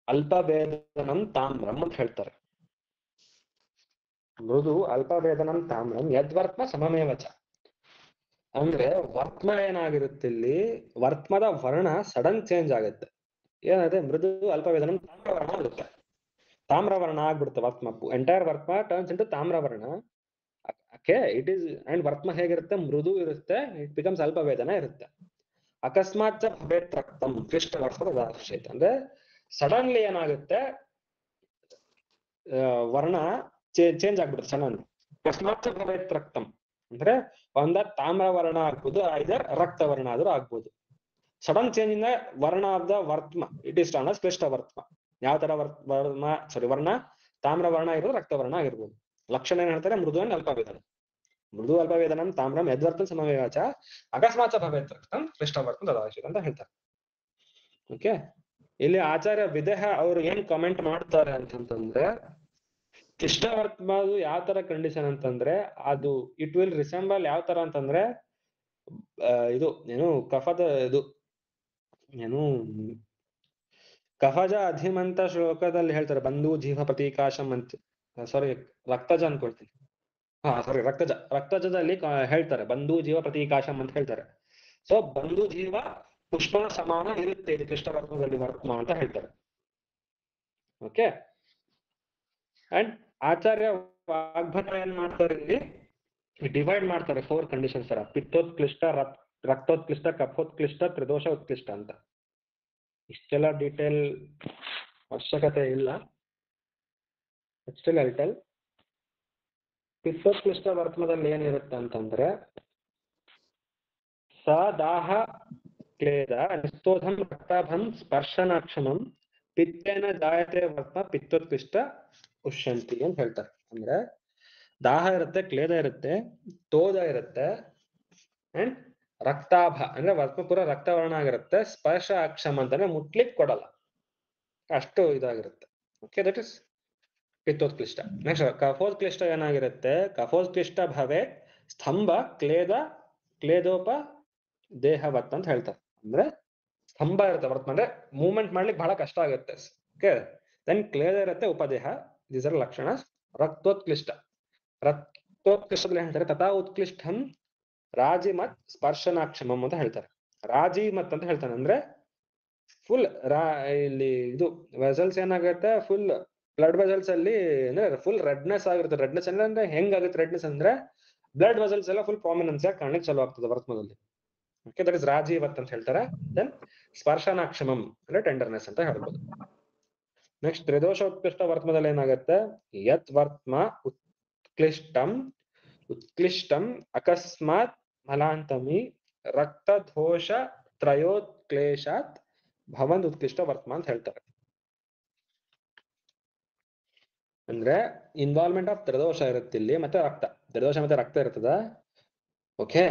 ಅಲ್ಪವೇದನಂ ತಾಮ್ರಂ ಅಂತ ಹೇಳ್ತಾರೆ. ಮೃದು ಅಲ್ಪವೇದನಂ ತಾಮ್ರಂ ಯದ್ವರ್ತ್ಮ ಸಮಮೇವ ಚ ಅಂದ್ರೆ ವರ್ತ್ಮ ಏನಾಗಿರುತ್ತೆ ಇಲ್ಲಿ? ವರ್ತ್ಮದ ವರ್ಣ ಸಡನ್ ಚೇಂಜ್ ಆಗುತ್ತೆ. ಏನಾದ್ರೆ ಮೃದು ಅಲ್ಪವೇದನಂ ತಾಮ್ರವರ್ಣ ಆಗುತ್ತೆ. ತಾಮ್ರವರ್ಣ ಆಗ್ಬಿಡುತ್ತೆ ವರ್ತ್ಮ. ಎಂಟೈರ್ ವರ್ತ್ಮ ಟರ್ನ್ಸ್ ಇಂಟು ತಾಮ್ರವರ್ಣ. ಓಕೆ, ಇಟ್ ಈಸ್ ಅಂಡ್ ವರ್ತ್ಮ ಹೇಗಿರುತ್ತೆ? ಮೃದು ಇರುತ್ತೆ. ಇಟ್ ಬಿಕಮ್ಸ್ ಅಲ್ಪವೇದನ ಇರುತ್ತೆ. ಅಕಸ್ಮಾತ್ ಭವೇತ್ ರಕ್ತಂ ಕ್ಲಿಷ್ಟವರ್ತ್ಮ ಅಂದ್ರೆ ಸಡನ್ಲಿ ಏನಾಗುತ್ತೆ? ವರ್ಣ ಚೇಂಜ್ ಆಗ್ಬಿಡುತ್ತೆ ಸಡನ್. ಅಕಸ್ಮಾತ್ ಭವೇತ್ ರಕ್ತಂ ಅಂದ್ರೆ ಒಂದ ತಾಮ್ರವರ್ಣ ಆಗ್ಬೋದು, ಐದರ್ ರಕ್ತವರ್ಣ ಆದ್ರೂ ಆಗ್ಬೋದು. ಸಡನ್ ಚೇಂಜ್ ಇಂದ ವರ್ಣ ಆಫ್ ದ ವರ್ತ್ಮ ಇಟ್ ಇಸ್ ಟರ್ನ್ ಆಸ್ ಕ್ಲಿಷ್ಟವರ್ತ್ಮ. ಯಾವ ತರ ವರ್ಣ? ತಾಮ್ರವರ್ಣ ಇರೋದು ರಕ್ತವರ್ಣ ಆಗಿರ್ಬೋದು. ಲಕ್ಷಣ ಏನ್ ಹೇಳ್ತಾರೆ? ಮೃದು ಅಂಡ್ ಅಲ್ಪವೇದನ. ಮೃದು ಅಲ್ಪವೇದನಂ ತಾಮ್ರಂ ಯದ್ವರ್ತಂ ಸಮವೇವಾಚ ಅಕಸ್ಮಾತ್ ಭವೇತ್ ರಕ್ತಂ ಕ್ಲಿಷ್ಟವರ್ತಂ ತದಾಶ್ರಿತ ಅಂತ ಹೇಳ್ತಾರೆ. ಓಕೆ, ಇಲ್ಲಿ ಆಚಾರ್ಯ ವಿದೇಹ ಅವರು ಏನ್ ಕಮೆಂಟ್ ಮಾಡ್ತಾರೆ ಅಂತಂತಂದ್ರೆ, ಕ್ಲಿಷ್ಟವರ್ತ್ಮದು ಯಾವ ತರ ಕಂಡೀಷನ್ ಅಂತಂದ್ರೆ, ಅದು ಇಟ್ ವಿಲ್ ರಿಸೆಂಬಲ್ ಯಾವ ತರ ಅಂತಂದ್ರೆ, ಇದು ಏನು ಕಫದ ಇದು ಏನು ಕಫಜ ಅಧಿಮಂತ ಶ್ಲೋಕದಲ್ಲಿ ಹೇಳ್ತಾರೆ, ಬಂಧು ಜೀವ ಪ್ರತೀಕಾಶಂ ಅಂತ. ಸಾರಿ, ರಕ್ತಜ ಅನ್ಕೊಳ್ತೀನಿ. ಸಾರಿ, ರಕ್ತಜದಲ್ಲಿ ಹೇಳ್ತಾರೆ ಬಂಧು ಜೀವ ಪ್ರತೀಕಾಶಂ ಅಂತ ಹೇಳ್ತಾರೆ. ಸೊ ಬಂಧು ಜೀವ ಪುಷ್ಪ ಸಮಾನ ಇರುತ್ತೆ ಇದು ಕೃಷ್ಣವರ್ಗದಲ್ಲಿ ವರ್ತ್ಮ ಅಂತ ಹೇಳ್ತಾರೆ. ಓಕೆ, ಅಂಡ್ ಆಚಾರ್ಯ ವಾಗ್ಭಟ ಏನ್ ಮಾಡ್ತಾರೆ, ಇಲ್ಲಿ ಡಿವೈಡ್ ಮಾಡ್ತಾರೆ 4 ಕಂಡೀಷನ್ಸ್ ತರ: ಪಿತ್ತೋತ್ಕ್ಲಿಷ್ಟ, ರಕ್ತೋತ್ಕ್ಲಿಷ್ಟ, ಕಫೋತ್ಕ್ಲಿಷ್ಟ, ತ್ರಿದೋಷ ಉತ್ಕ್ಲಿಷ್ಟ ಅಂತ. ಇಷ್ಟೆಲ್ಲ ಡೀಟೇಲ್ ಅವಶ್ಯಕತೆ ಇಲ್ಲ. Still I tell. ಪಿತ್ತೋತ್ಕ್ಲಿಷ್ಟ ವರ್ತ್ಮದಲ್ಲಿ ಏನಿರುತ್ತೆ ಅಂತಂದ್ರೆ, ಸದಾಹ ಕ್ಲೇದ ನಿಸ್ತೋಧಂ ರಕ್ತಾಭಂ ಸ್ಪರ್ಶನಾಕ್ಷಮಂ ಪಿತ್ತೇನ ಜಾಯತೆ ವರ್ತ್ಮ ಪಿತ್ತೋತ್ಕೃಷ್ಟ ಉಷ್ಯಂತಿ ಅಂತ ಹೇಳ್ತಾರೆ. ಅಂದ್ರೆ ದಾಹ ಇರುತ್ತೆ, ಕ್ಲೇದ ಇರುತ್ತೆ, ತೋದ ಇರುತ್ತೆ, ಅಂಡ್ ರಕ್ತಾಭ ಅಂದ್ರೆ ವರ್ತ್ಮ ಪೂರ ರಕ್ತವರ್ಣ ಆಗಿರುತ್ತೆ, ಸ್ಪರ್ಶ ಅಕ್ಷಮ ಅಂತಾನೆ ಮುಟ್ಲಿಕ್ಕೆ ಕೊಡಲ್ಲ, ಅಷ್ಟು ಇದಾಗಿರುತ್ತೆ. ಓಕೆ, ದಟ್ ಇಸ್ ಪಿತ್ತೋತ್ಕ್ಲಿಷ್ಟ. ನೆಕ್ಸ್ಟ್ ಕಫೋತ್ಕ್ಲಿಷ್ಟ ಏನಾಗಿರುತ್ತೆ, ಕಫೋತ್ಕ್ಲಿಷ್ಟ ಭವೆ ಸ್ತಂಭ ಕ್ಲೇದ ಕ್ಲೇದೋಪ ದೇಹವತ್ ಅಂತ ಹೇಳ್ತಾರೆ. ಅಂದ್ರೆ ಸ್ತಂಭ ಇರುತ್ತೆ ವರ್ತ್ಮ, ಅಂದ್ರೆ ಮೂವ್ಮೆಂಟ್ ಮಾಡ್ಲಿಕ್ಕೆ ಬಹಳ ಕಷ್ಟ ಆಗುತ್ತೆ. ಓಕೆ, ದೆನ್ ಕ್ಲೇದ ಇರುತ್ತೆ, ಉಪದೇಹ, ದೀಸ್ ಆರ್ ಲಕ್ಷಣ. ರಕ್ತೋತ್ಕ್ಲಿಷ್ಟ, ರಕ್ತೋತ್ಕೃಷ್ಟದಲ್ಲಿ ಹೇಳ್ತಾರೆ ತಥಾ ಉತ್ಕ್ಲಿಷ್ಟಂ ರಾಜಿಮತ್ ಸ್ಪರ್ಶನಾಕ್ಷಮಂ ಅಂತ ಹೇಳ್ತಾರೆ. ರಾಜಿಮತ್ ಅಂತ ಹೇಳ್ತಾನೆ, ಅಂದ್ರೆ ಫುಲ್ ಇಲ್ಲಿ ಇದು ವೆಸಲ್ಸ್ ಏನಾಗುತ್ತೆ, ಫುಲ್ ಬ್ಲಡ್ ವೆಸಲ್ಸ್ ಅಲ್ಲಿ ಅಂದ್ರೆ ಫುಲ್ ರೆಡ್ನೆಸ್ ಆಗಿರುತ್ತೆ. ರೆಡ್ನೆಸ್ ಅಂದ್ರೆ ಹೆಂಗಾಗುತ್ತೆ ರೆಡ್ನೆಸ್ ಅಂದ್ರೆ, ಬ್ಲಡ್ ವೆಸಲ್ಸ್ ಎಲ್ಲ ಫುಲ್ ಪ್ರಾಮಿನೆನ್ಸ್ ಆಗಿ ಕಾಣಲಿಕ್ಕೆ ಚಲೋ ಆಗ್ತದೆ ವರ್ತ್ಮದಲ್ಲಿ. ಓಕೆ, ದಟ್ ಇಸ್ ರಾಜೀವತ್ ಅಂತ ಹೇಳ್ತಾರೆ. ದೆನ್ ಸ್ಪರ್ಶನಾಕ್ಷಮಂ ಅಂದ್ರೆ ಟೆಂಡರ್ನೆಸ್ ಅಂತ ಹೇಳ್ಬೋದು. ನೆಕ್ಸ್ಟ್ ತ್ರಿದೋಷ ಉತ್ಕೃಷ್ಟ ವರ್ತ್ಮದಲ್ಲಿ ಏನಾಗುತ್ತೆ, ಯತ್ ವರ್ತ್ಮ ಉತ್ಕ್ಲಿಷ್ಟಂ ಅಕಸ್ಮಾತ್ ಮಲಾಂತಮಿ ರಕ್ತದೋಷ ತ್ರಯೋತ್ಕ್ಲೇಶಾತ್ ಭವಂದ್ ಉತ್ಕೃಷ್ಟ ವರ್ತ್ಮ ಅಂತ ಹೇಳ್ತಾರೆ. ಅಂದ್ರೆ ಇನ್ವಾಲ್ವ್ಮೆಂಟ್ ಆಫ್ ತ್ರಿದೋಷ ಇರುತ್ತೆ ಇಲ್ಲಿ, ಮತ್ತೆ ರಕ್ತ, ತ್ರಿದೋಷ ಮತ್ತೆ ರಕ್ತ ಇರ್ತದ. ಓಕೆ,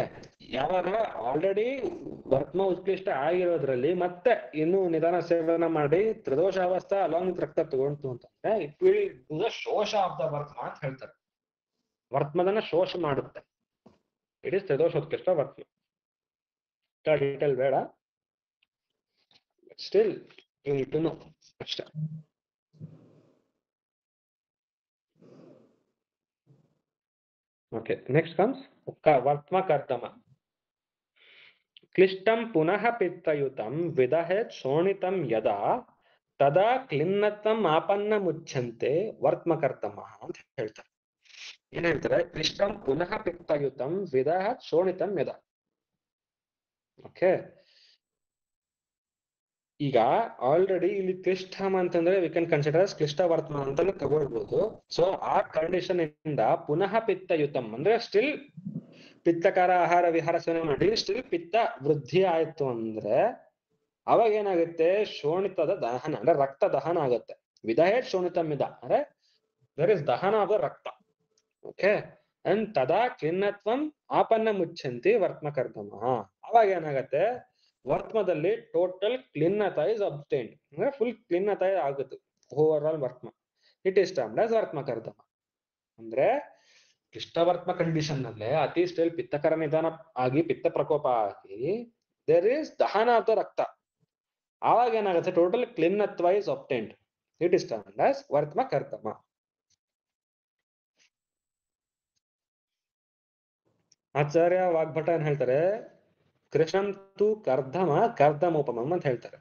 ಯಾವಾಗ ಆಲ್ರೆಡಿ ವರ್ತ್ಮ ಉತ್ಕೃಷ್ಟ ಆಗಿರೋದ್ರಲ್ಲಿ ಮತ್ತೆ ಇನ್ನು ನಿಧಾನ ಸೇವನ ಮಾಡಿ ತ್ರಿದೋಷಾವಸ್ಥೆ ಅಲಾಂಗ್ ವಿತ್ ರಕ್ತ ತಗೊಂಡು ಅಂತಂದ್ರೆ ಇಟ್ ವಿಲ್ ಡು ದ ಶೋಷ ಆಫ್ ದ ವರ್ತ್ಮ ಅಂತ ಹೇಳ್ತಾರೆ. ವರ್ತ್ಮದನ್ನ ಶೋಷ ಮಾಡುತ್ತೆ. ಇಟ್ ಇಸ್ ತ್ರಿದೋಷೋತ್ಕೃಷ್ಟ ವರ್ತ್ಮ. ಡೀಟೇಲ್ ಬೇಡ, still you need to know ಅಷ್ಟೇ. Okay, next comes Vartma Kardama. Klishtam punah pittayutam vidahet shonitam yada tada klinnatam apanna muchante Vartma Kardama ಅಂತ ಹೇಳ್ತಾರೆ. ಏನ್ ಹೇಳ್ತಾರೆ, ಕ್ಲಿಷ್ಟಂ ಪುನಃ ಪಿತ್ತಯುತಂ ವಿದಾಹತ್ ಶೋಣಿತಂ ಯದ. ಓಕೆ, ಈಗ ಆಲ್ರೆಡಿ ಇಲ್ಲಿ ಕ್ಲಿಷ್ಟಂ ಅಂತಂದ್ರೆ ವಿ ಕ್ಯಾನ್ ಕನ್ಸಿಡರ್ ಕ್ಲಿಷ್ಟ ವರ್ತ್ಮ ಅಂತಾನೆ ತಗೊಳ್ಬಹುದು. ಸೊ ಆ ಕಂಡೀಷನ್ ಇಂದ ಪುನಃ ಪಿತ್ತಯುತಂ ಅಂದ್ರೆ ಸ್ಟಿಲ್ ಪಿತ್ತಕಾರ ಆಹಾರ ವಿಹಾರ ಸೇವನೆ ಮಾಡಿ ಸ್ಟಿಲ್ ಪಿತ್ತ ವೃದ್ಧಿ ಆಯ್ತು ಅಂದ್ರೆ ಅವಾಗ ಏನಾಗುತ್ತೆ, ಶೋಣಿತದ ದಹನ ಅಂದ್ರೆ ರಕ್ತ ದಹನ ಆಗುತ್ತೆ. ವಿದಹೇತ್ ಶೋಣಿತಂ ಮಿದ ಅಂದ್ರೆ ದರ್ ಇಸ್ ದಹನ ಆಫ್ ದ ರಕ್ತ. ಓಕೆ, ಅಂಡ್ ತದಾ ಕ್ಲಿನ್ನತ್ವಂ ಆಪನ್ನ ಮುಚ್ಚಂತಿ ವರ್ತ್ಮಕರ್ದಮ. ಅವಾಗ ಏನಾಗತ್ತೆ, ವರ್ತ್ಮದಲ್ಲಿ ಟೋಟಲ್ ಕ್ಲಿನ್ನತ ಇಸ್ ಅಬ್ಟೈನ್ಡ್, ಅಂದ್ರೆ ಫುಲ್ ಕ್ಲಿನ್ನತ ಆಗುತ್ತೆ ಓವರ್ ಆಲ್ ವರ್ತ್ಮ. ಇಟ್ ಇಸ್ ಟರ್ಮ್ಡ್ ಆಸ್ ವರ್ತ್ಮಕರ್ದಮ. ಅಂದ್ರೆ ಕ್ಲಿಷ್ಟವರ್ತ್ಮ ಕಂಡೀಷನ್ ನಲ್ಲೇ ಅತಿ ಸ್ಟಿಲ್ ಪಿತ್ತಕರ ನಿಧಾನ ಆಗಿ ಪಿತ್ತ ಪ್ರಕೋಪ ಆಗಿ ದೇರ್ ಇಸ್ ದಹನ ಆಫ್ ದ ರಕ್ತ. ಆವಾಗ ಏನಾಗುತ್ತೆ, ಟೋಟಲ್ ಕ್ಲಿನ್ನತ್ವ is obtained. It is termed as ವರ್ತ್ಮಕರ್ದಮ. ಆಚಾರ್ಯ ವಾಗ್ಭಟ ಏನ್ ಹೇಳ್ತಾರೆ, ಕೃಷ್ಣಂತು ಕರ್ದಮ ಕರ್ದಮೋಪಮಂ ಅಂತ ಹೇಳ್ತಾರೆ.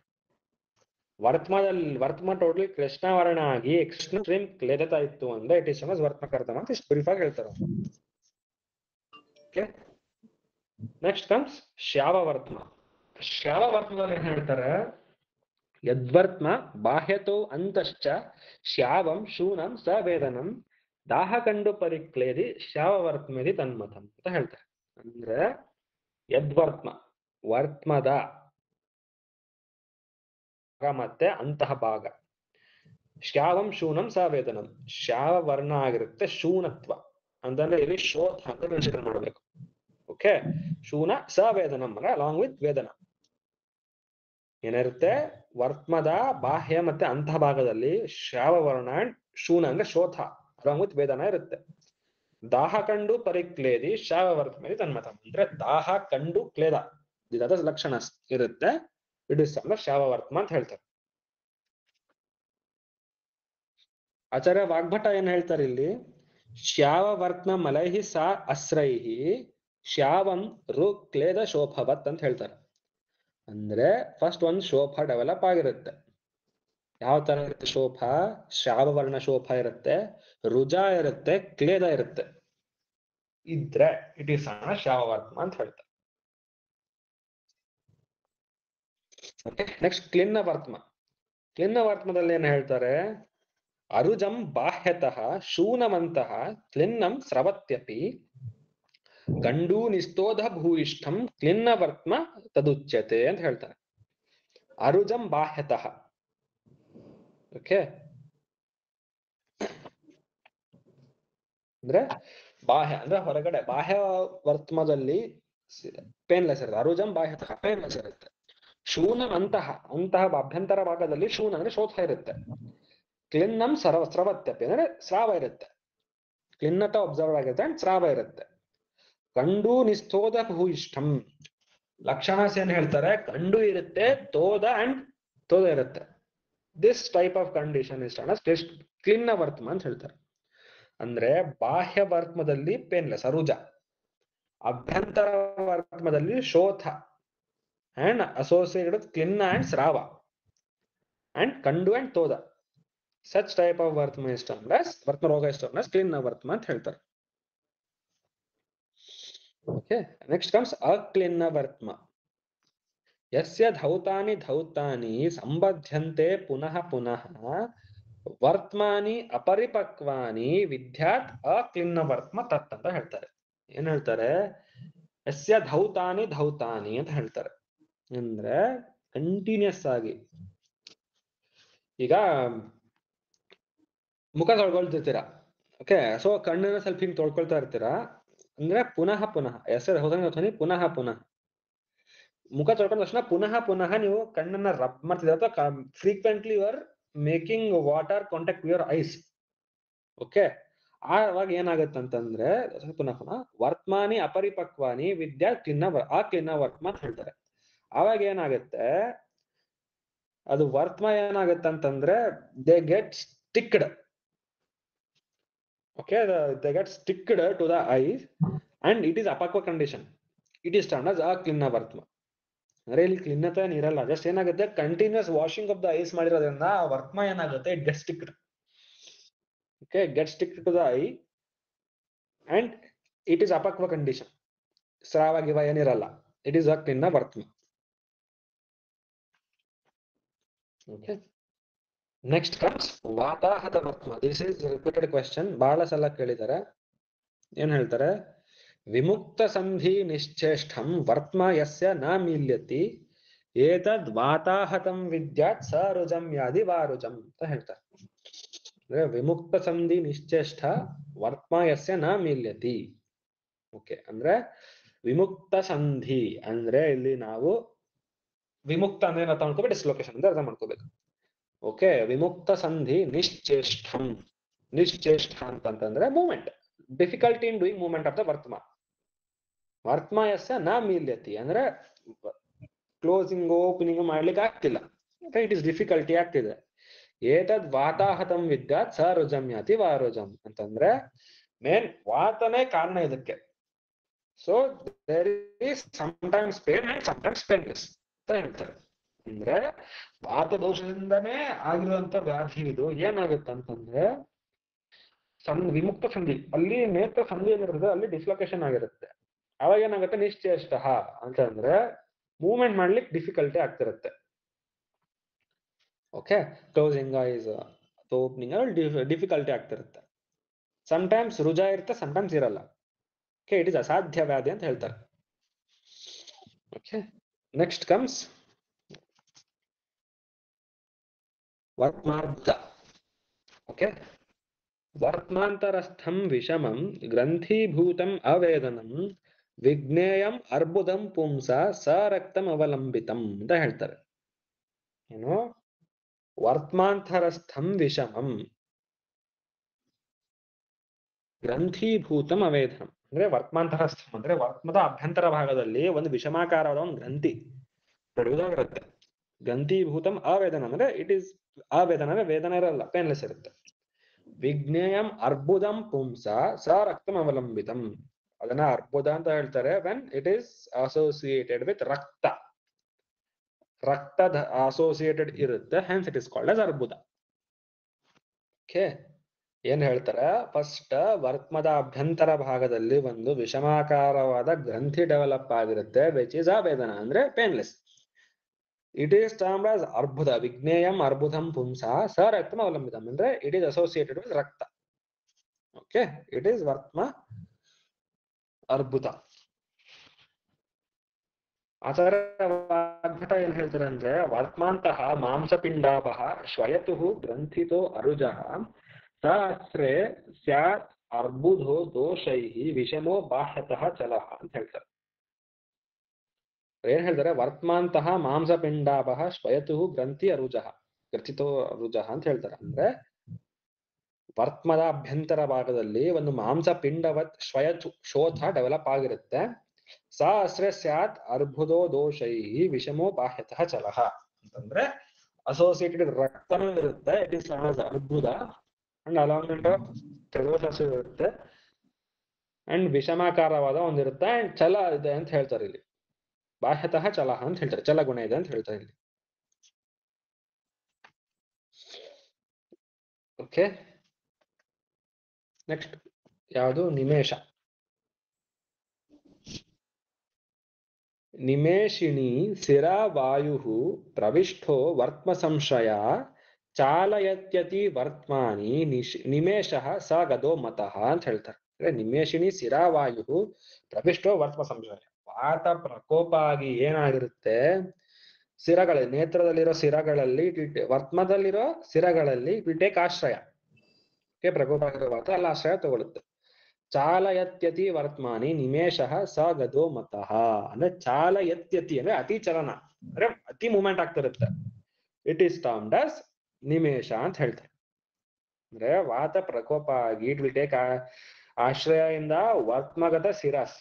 ವರ್ತ್ಮ ಟೋಟಲಿ ಕೃಷ್ಣ ವರ್ಣ ಆಗಿ ಕೃಷ್ಣ ಸ್ಟ್ರೀಮ್ ಕ್ಲೇದತಾ ಇತ್ತು ಅಂದ್ರೆ ಇಟ್ ಇಸ್ ವರ್ತ್ಮ ಕರ್ದಮ ಅಂತ ಇಷ್ಟು ಬ್ರೀಫ್ ಆಗಿ ಹೇಳ್ತಾರೆ. ಓಕೆ, ನೆಕ್ಸ್ಟ್ ಕಮ್ಸ್ ಶ್ಯಾವ ವರ್ತ್ಮ. ಶ್ಯಾವ ವರ್ತ್ಮದಲ್ಲಿ ಏನ್ ಹೇಳ್ತಾರೆ, ಯದ್ವರ್ತ್ಮ ಬಾಹ್ಯತೋ ಅಂತಶ್ಚ ಶ್ಯಾವಂ ಶೂನಂ ಸವೇದನಂ ದಾಹ ಕಂಡು ಪರಿಕ್ಲೇದಿ ಶ್ಯಾವ ವರ್ತ್ಮೇದಿ ತನ್ಮತಂ ಅಂತ ಹೇಳ್ತಾರೆ. ಅಂದ್ರೆ ಯದ್ವರ್ತ್ಮ ವರ್ತ್ಮದ ಮತ್ತೆ ಅಂತಹ ಭಾಗ, ಶ್ಯಾವಂ ಶೂನಂ ಸವೇದನಂ ಶ್ಯಾವ ವರ್ಣ ಆಗಿರುತ್ತೆ, ಶೂನತ್ವ ಅಂತಂದ್ರೆ ಇಲ್ಲಿ ಶೋಥ ಅಂತ ಕನ್ಸಿಡರ್ ಮಾಡಬೇಕು. ಓಕೆ, ಶೂನ ಸವೇದನಂ ಅಂದ್ರೆ ಅಲಾಂಗ್ ವಿತ್ ವೇದನ. ಏನಿರುತ್ತೆ, ವರ್ತ್ಮದ ಬಾಹ್ಯ ಮತ್ತೆ ಅಂತಃ ಭಾಗದಲ್ಲಿ ಶ್ರಾವವರ್ಣ ಅಂಡ್ ಶೂನ ಅಂದ್ರೆ ಶೋಥ ಅಲಾಂಗ್ ವಿತ್ ವೇದನ ಇರುತ್ತೆ. ದಾಹ ಕಂಡು ಪರಿಕ್ಲೇದಿ ಶ್ರಾವವರ್ತ್ಮೇಲಿ ತನ್ಮತ ಅಂದ್ರೆ ದಾಹ ಕಂಡು ಕ್ಲೇದ ಇದಾದ ಲಕ್ಷಣ ಇರುತ್ತೆ, ಇಟ್ ಇಸ್ ಅಂದ್ರೆ ಶ್ರಾವವರ್ತ್ಮ ಅಂತ ಹೇಳ್ತಾರೆ. ಆಚಾರ್ಯ ವಾಗ್ಭಟ ಏನ್ ಹೇಳ್ತಾರೆ ಇಲ್ಲಿ, ಶ್ಯಾವವರ್ತ್ಮ ಮಲೈಹಿ ಸಾ ಅಸ್ರೈಹಿ ಶ್ಯಾವಂ ರು ಕ್ಲೇದ ಶೋಭವತ್ ಅಂತ ಹೇಳ್ತಾರೆ. ಅಂದ್ರೆ ಫಸ್ಟ್ ಒಂದು ಶೋಭ ಡೆವಲಪ್ ಆಗಿರುತ್ತೆ. ಯಾವ ತರ ಇರುತ್ತೆ ಶೋಭ? ಶ್ರಾವವರ್ಣ ಶೋಭ ಇರುತ್ತೆ, ರುಜ ಇರುತ್ತೆ, ಕ್ಲೇದ ಇರುತ್ತೆ. ಇದ್ರೆ ಇಟ್ ಈಸ್ ಅನ್ನ ಶ್ರಾವವರ್ತ್ಮ ಅಂತ ಹೇಳ್ತಾರೆ. ನೆಕ್ಸ್ಟ್ ಕ್ಲಿನ್ನ ವರ್ತ್ಮ. ಕ್ಲಿನ್ನ ವರ್ತ್ಮದಲ್ಲಿ ಏನ್ ಹೇಳ್ತಾರೆ, ಅರುಜಂ ಬಾಹ್ಯತಃ ಶೂನವಂತಹ ಕ್ಲಿನ್ನಂ ಸ್ರವತ್ಯಪಿ ಗಂಡೂ ನಿಸ್ತೋಧ ಭೂಯಿಷ್ಠಂ ಕ್ಲಿನ್ನ ವರ್ತ್ಮ ತದುಚ್ಯತೆ ಅಂತ ಹೇಳ್ತಾರೆ. ಅರುಜಂ ಬಾಹ್ಯತಃ, ಓಕೆ, ಅಂದ್ರೆ ಬಾಹ್ಯ ಅಂದ್ರೆ ಹೊರಗಡೆ, ಬಾಹ್ಯ ವರ್ತಮದಲ್ಲಿ ಪೇನ್ಲೆಸ್ ಇರುತ್ತೆ. ಅರುಜಂ ಬಾಹ್ಯತಃ ಪೇನ್ಲೆಸ್ ಇರುತ್ತೆ. ಶೂನವಂತಹ ಅಂತಹ ಅಭ್ಯಂತರ ಭಾಗದಲ್ಲಿ ಶೂನ ಅಂದ್ರೆ ಶೋಥ ಇರುತ್ತೆ. ಕ್ಲಿನ್ನಂ ಸ್ರವತ್ಯಪಿ ಅಂದ್ರೆ ಸ್ರಾವ ಇರುತ್ತೆ. ಕ್ಲಿನ್ನತ ಅಬ್ಸರ್ವ್ ಆಗಿರುತ್ತೆ ಅಂಡ್ ಸ್ರಾವ ಇರುತ್ತೆ. ಕಂಡು ನಿಸ್ತೋಧ ಭೂಯಿಷ್ಠಂ ಲಕ್ಷಣಸ್ ಏನ್ ಹೇಳ್ತಾರೆ, ಕಂಡು ಇರುತ್ತೆ, ತೋದ ಅಂಡ್ ತೋದ ಇರುತ್ತೆ. This type of condition is ಕ್ಲಿನ್ನ ವರ್ತ್ಮ ಅಂತ ಹೇಳ್ತಾರೆ. ಅಂದ್ರೆ ಬಾಹ್ಯ ವರ್ತ್ಮದಲ್ಲಿ ಪೇನ್ಲೆಸ್ ಅರುಜ, ಅಭ್ಯಂತರ ವರ್ತ್ಮದಲ್ಲಿ ಶೋಥ ಅಂಡ್ ಅಸೋಸಿಯೇಟೆಡ್ ಕ್ಲಿನ್ನ ಅಂಡ್ ಸ್ರಾವ ಅಂಡ್ ಕಂಡು ಅಂಡ್ ತೋದ. ಸಚ್ ಟೈಪ್ ಆಫ್ ವರ್ತ್ಮ ಇಸ್ ಟರ್ಮ್ಡ್ ಆಸ್ ವರ್ತ್ಮ ರೋಗ ಇಸ್ ಟರ್ಮ್ಡ್ ಆಸ್ ಕ್ಲಿನ್ನ ವರ್ತ್ಮ ಅಂತ ಹೇಳ್ತಾರೆ. ಓಕೆ, ನೆಕ್ಸ್ಟ್ ಕಮ್ಸ್ ಅಕ್ಲಿನ್ನ ವರ್ತ್ಮ. ಯಸ್ಯ ಧೌತಾನಿ ಧೌತಾನಿ ಸಂಬಧ್ಯಂತೆ ಪುನಃ ಪುನಃ ವರ್ತ್ಮಾನಿ ಅಪರಿಪಕ್ವಾನಿ ವಿದ್ಯಾತ್ ಅಕ್ಲಿನ್ನ ವರ್ತ್ಮ ತತ್ ಅಂತ ಹೇಳ್ತಾರೆ. ಏನ್ ಹೇಳ್ತಾರೆ, ಯಸ್ಯ ಧೌತಾನಿ ಧೌತಾನಿ ಅಂತ ಹೇಳ್ತಾರೆ. ಅಂದ್ರೆ ಕಂಟಿನ್ಯೂಸ್ ಆಗಿ, ಈಗ ಮುಖ ತೊಳ್ಕೊಳ್ತಿರ್ತೀರಾ, ಓಕೆ, ಸೊ ಕಣ್ಣನ್ನ ಸ್ವಲ್ಪ ಹಿಂಗ್ ತೊಳ್ಕೊಳ್ತಾ ಇರ್ತೀರಾ, ಅಂದ್ರೆ ಪುನಃ ಪುನಃ ಯಸ್ಯ ಧೌತಾನಿ ಧೌತಾನಿ ಪುನಃ ಪುನಃ ಮುಖ ತೊಳ್ಕೊಂಡ ತಕ್ಷಣ ಪುನಃ ಪುನಃ ನೀವು ಕಣ್ಣನ್ನ ರಬ್ ಮಾಡ್ತಿದ್ರೆ ಅಥವಾ frequently you are making water contact your eyes. Okay, ಆವಾಗ ಏನಾಗತ್ತಂತಂದ್ರೆ ಪುನಃ ಪುನಃ ವರ್ತ್ಮಾನಿ ಅಪರಿಪಕ್ವಾನಿ ವಿದ್ಯಾ ಕ್ಲಿನ್ನ ವರ್ತ್ಮ ಅಂತ ಹೇಳ್ತಾರೆ. ಆವಾಗ ಏನಾಗುತ್ತೆ, ಅದು ವರ್ತ್ಮ ಏನಾಗತ್ತಂತಂದ್ರೆ they get sticked. Okay, they get sticked to the eyes and it is ಅಪಕ್ವ condition. It is termed as ಅಕ್ಲಿನ್ನ ವರ್ತ್ಮ. ಅಂದ್ರೆ ಇಲ್ಲಿ ಕ್ಲಿನ್ನತೆ ಇರಲ್ಲ, ಜಸ್ಟ್ ಏನಾಗುತ್ತೆ continuous washing of the eyes ಮಾಡಿರೋದ್ರಿಂದ ವರ್ತ್ಮ ಏನಾಗುತ್ತೆ, it get sticked. Okay, get sticked to the eye and it is ಅಪಕ್ವ ಕಂಡೀಷನ್. ಸ್ರಾವ ಗಿವ ಏನಿರಲ್ಲ, ಇಟ್ ಈಸ್ ಅಕ್ಲಿನ್ನ ವರ್ತ್ಮ. ಓಕೆ, ನೆಕ್ಸ್ಟ್ ಕಮ್ಸ್ ವಾತಾಹತ ವರ್ತ್ಮ. ದಿಸ್ ಇಸ್ ರಿಪೀಟೆಡ್ ಕ್ವೆಶ್ಚನ್, ಬಹಳ ಸಲ ಕೇಳಿದ್ದಾರೆ. ಏನ್ ಹೇಳ್ತಾರೆ, ವಿಮುಕ್ತ ಸಂಧಿ ನಿಶ್ಚೇಷ್ಟಂ ವರ್ತ್ಮ ಯಸ್ಯ ನ ಮೀಲ್ಯತಿ ಏತದ್ ವಾತಾಹತಂ ವಿದ್ಯಾತ್ ಸ ರುಜಂ ಯಾದಿ ವಾರುಜಂ ಅಂತ ಹೇಳ್ತಾರೆ. ಅಂದ್ರೆ ವಿಮುಕ್ತ ಸಂಧಿ ನಿಶ್ಚೇಷ್ಟ ವರ್ತ್ಮ ಯಸ್ಯ ನ ಮೀಲ್ಯತಿ. ಓಕೆ, ಅಂದ್ರೆ ವಿಮುಕ್ತ ಸಂಧಿ ಅಂದ್ರೆ ಇಲ್ಲಿ ನಾವು ವಿಮುಕ್ತ ಅಂದ್ರೆ ಅರ್ಥ ಮಾಡ್ಕೋಬೇಕು, ಡಿಸ್ಲೊಕೇಶನ್ ಅಂದ್ರೆ ಅರ್ಥ ಮಾಡ್ಕೋಬೇಕು. ಓಕೆ, ವಿಮುಕ್ತ ಸಂಧಿ ನಿಶ್ಚೇಷ್ಟಂ. ನಿಶ್ಚೇಷ್ಟ ಅಂತಂದ್ರೆ movement, difficulty in doing movement of the ವರ್ತ್ಮ. ವರ್ತ್ಮ ಯಸ್ಯ ನ ಮೀಲ್ಯತಿ ಅಂದ್ರೆ ಕ್ಲೋಸಿಂಗ್ ಓಪನಿಂಗ್ ಮಾಡ್ಲಿಕ್ಕೆ ಆಗ್ತಿಲ್ಲ, ಇಟ್ ಇಸ್ ಡಿಫಿಕಲ್ಟಿ ಆಗ್ತಿದೆ. ಏತದ್ ವಾತಾಹತಂ ವಿದ್ಯಾತ್ ಸ ರುಜಂ ಯಾತಿ ವಾರುಜಂ ಅಂತಂದ್ರೆ ಮೇನ್ ವಾತನೇ ಕಾರಣ ಇದಕ್ಕೆ. So there is sometimes pain and sometimes painless ಅಂತ ಹೇಳ್ತಾರೆ. ಅಂದ್ರೆ ವಾತ ದೋಷದಿಂದನೇ ಆಗಿರುವಂತ ವ್ಯಾಧಿ ಇದು. ಏನಾಗುತ್ತೆ ಅಂತಂದ್ರೆ ವಿಮುಕ್ತ ಸಂಧಿ, ಅಲ್ಲಿ ನೇತ್ರ ಸಂಧಿ ಏನಿರುತ್ತೆ ಅಲ್ಲಿ ಡಿಸ್ಲೊಕೇಶನ್ ಆಗಿರುತ್ತೆ. ಅವಾಗ ಏನಾಗುತ್ತೆ, ನಿಶ್ಚೇಷ್ಟ ಅಂತಂದ್ರೆ ಮೂವ್ಮೆಂಟ್ ಮಾಡ್ಲಿಕ್ಕೆ ಡಿಫಿಕಲ್ಟಿ ಆಗ್ತಿರುತ್ತೆ. Okay, closing ice opening difficulty ಆಗ್ತಿರುತ್ತೆ. ಸಮಟೈಮ್ಸ್ ರುಜಾ ಇರುತ್ತೆ, ಸಮಟೈಮ್ಸ್ ಇರಲ್ಲ. ಓಕೆ, ಇಟ್ ಇಸ್ ಅಸಾಧ್ಯ ವ್ಯಾಧಿ ಅಂತ ಹೇಳ್ತಾರೆ. ಓಕೆ, ನೆಕ್ಸ್ಟ್ ಕಮ್ಸ್ ವರ್ತ್ಮಾರ್ಧ. ಓಕೆ, ವರ್ತ್ಮಾಂತರಸ್ಥಂ ವಿಷಮಂ ಗ್ರಂಥೀಭೂತಂ ಅವೇದನಂ ವಿಜ್ಞೇಯಂ ಅರ್ಬುದಂ ಪುಂಸ ಸರಕ್ತಂ ಅವಲಂಬಿತಂ ಅಂತ ಹೇಳ್ತಾರೆ. ಏನು? ವರ್ತ್ಮಾಂತರಸ್ಥಂ ವಿಷಮಂ ಗ್ರಂಥೀಭೂತಂ ಅವೇದನಂ ಅಂದ್ರೆ ವರ್ತ್ಮಾಂತರಸ್ಥಂ ಅಂದ್ರೆ ವರ್ತ್ಮದ ಅಭ್ಯಂತರ ಭಾಗದಲ್ಲಿ ಒಂದು ವಿಷಮಾಕಾರವಾದ ಒಂದು ಗ್ರಂಥಿ ಬೆಳೆಯುವುದಾಗಿರುತ್ತೆ. ಗ್ರಂಥೀಭೂತಂ ಅವೇದನ ಅಂದ್ರೆ ಇಟ್ ಈಸ್ ಅವೇದನ ಅಂದ್ರೆ ವೇದನ ಇರಲ್ಲ, ಪೇನ್ಲೆಸ್ ಇರುತ್ತೆ. ವಿಜ್ಞೇಯಂ ಅರ್ಬುದಂ ಪುಂಸ ಸ ರಕ್ತಂ ಅವಲಂಬಿತಂ, ಅದನ್ನ ಅರ್ಬುದ ಅಂತ ಹೇಳ್ತಾರೆ when it is associated with ರಕ್ತ, ರಕ್ತದ ಅಸೋಸಿಯೇಟೆಡ್ ಇರುತ್ತೆ, hence it is called as ಅರ್ಬುದ. ಓಕೆ, ಏನ್ ಹೇಳ್ತಾರೆ? ಫಸ್ಟ್ ವರ್ತ್ಮದ ಅಭ್ಯಂತರ ಭಾಗದಲ್ಲಿ ಒಂದು ವಿಷಮಾಕಾರವಾದ ಗ್ರಂಥಿ ಡೆವಲಪ್ ಆಗಿರುತ್ತೆ, ವಿಚ್ ಇಸ್ ಅವೇದನ ಅಂದ್ರೆ painless. It is termed as arbudha. Vigneyam arbudham pumsa sa raktam avlambitam andre it is associated with rakta. Okay, it is vartma arbudha. ಆಚಾರ್ಯ ವಾಗ್ಭಟ ಏನ್ ಹೇಳ್ತಾರೆ ಅಂದ್ರೆ ವರ್ತ್ಮಾಂತಹ ಮಾಂಸಪಿಂಡಾಭಃ ಶ್ವಯತುಃ ಗ್ರಂಥಿತೋ ಅರುಜಃ ಸಹಸ್ರೇ ಸ್ಯಾತ್ ಅರ್ಬುಧೋ ದೋಷೈಃ ವಿಷಮೋ ಬಾಹ್ಯತಃ ಚಲಃ ಅಂತ ಹೇಳ್ತಾರೆ. ಏನ್ ಹೇಳ್ತಾರೆ? ವರ್ತ್ಮಾಂತಹ ಮಾಂಸಪಿಂಡಾಭಃ ಶ್ವಯತು ಗ್ರಂಥಿ ಅರುಜಃ ಗ್ರಥಿತೋ ಅರುಜಃ ಅಂತ ಹೇಳ್ತಾರೆ. ಅಂದ್ರೆ ವರ್ತ್ಮದ ಅಭ್ಯಂತರ ಭಾಗದಲ್ಲಿ ಒಂದು ಮಾಂಸಪಿಂಡವತ್ ಶ್ವಯತು ಶೋಥ ಡೆವಲಪ್ ಆಗಿರುತ್ತೆ. ಸಹಸ್ರ ಸ್ಯಾತ್ ಅರ್ಬುದೋ ದೋಷೈ ವಿಷಮೋ ಬಾಹ್ಯತಃ ಚಲಃ ಅಂತಂದ್ರೆ ಅಸೋಸಿಯೇಟೆಡ್ ರಕ್ತನೂ ಇರುತ್ತೆ, ಇಟ್ ಇಸ್ ಅರ್ಬುದ ಅಂಡ್ ಅಲಾಂಗ್ ತ್ರಿದೋಷ ಇರುತ್ತೆ ಅಂಡ್ ವಿಷಮಾಕಾರವಾದ ಒಂದಿರುತ್ತೆ ಅಂಡ್ ಚಲ ಇದೆ ಅಂತ ಹೇಳ್ತಾರೆ ಇಲ್ಲಿ. ಬಾಹ್ಯತಃ ಚಲಹ ಅಂತ ಹೇಳ್ತಾರೆ, ಚಲಗುಣ ಇದೆ ಅಂತ ಹೇಳ್ತಾರೆ ಇಲ್ಲಿ. ಓಕೆ, ನೆಕ್ಸ್ಟ್ ಯಾವುದು? ನಿಮೇಷ. ನಿಮೇಷಿಣಿ ಶಿರಾ ವಾಯು ಪ್ರವಿಷ್ಟೋ ವರ್ತ್ಮ ಸಂಶಯ ಚಾಲಯತ್ಯತಿ ವರ್ತ್ಮಾನಿ ನಿಮೇಷಃ ಸ ಗದೋ ಮತಃ ಅಂತ ಹೇಳ್ತಾರೆ. ಅಂದ್ರೆ ನಿಮೇಷಿಣಿ ಶಿರಾ ವಾಯು ಪ್ರವಿಷ್ಟೋ ವರ್ತ್ಮ ಸಂಶಯ, ವಾತ ಪ್ರಕೋಪ ಆಗಿ ಏನಾಗಿರುತ್ತೆ, ಸಿರಗಳಲ್ಲಿ ನೇತ್ರದಲ್ಲಿರೋ ಸಿರಗಳಲ್ಲಿ ವರ್ತ್ಮದಲ್ಲಿರೋ ಸಿರಗಳಲ್ಲಿ ಟೇಕ್ ಆಶ್ರಯ, ಪ್ರಕೋಪ ಆಗಿರೋ ವಾತ ಅಲ್ಲ ಆಶ್ರಯ ತಗೊಳುತ್ತೆ. ಚಾಲಯತ್ಯತಿ ವರ್ತ್ಮಾನಿ ನಿಮೇಷಃ ಸ ಗದೋ ಮತಃ ಅಂದ್ರೆ ಚಾಲಯತ್ಯತಿ ಅಂದ್ರೆ ಅತಿ ಚಲನ ಅಂದ್ರೆ ಅತಿ ಮೂವ್ಮೆಂಟ್ ಆಗ್ತಿರುತ್ತೆ, ಇಟ್ ಈಸ್ ಟರ್ಮ್ಡ್ ಆಸ್ ನಿಮೇಷ ಅಂತ ಹೇಳ್ತಾರೆ. ಅಂದ್ರೆ ವಾತ ಪ್ರಕೋಪ ಆಗಿ ಇಟ್ ವಿಲ್ ಟೇಕ್ ಆಶ್ರಯ ಇಂದ ವರ್ತ್ಮಗತ ಸಿರಾಸ್.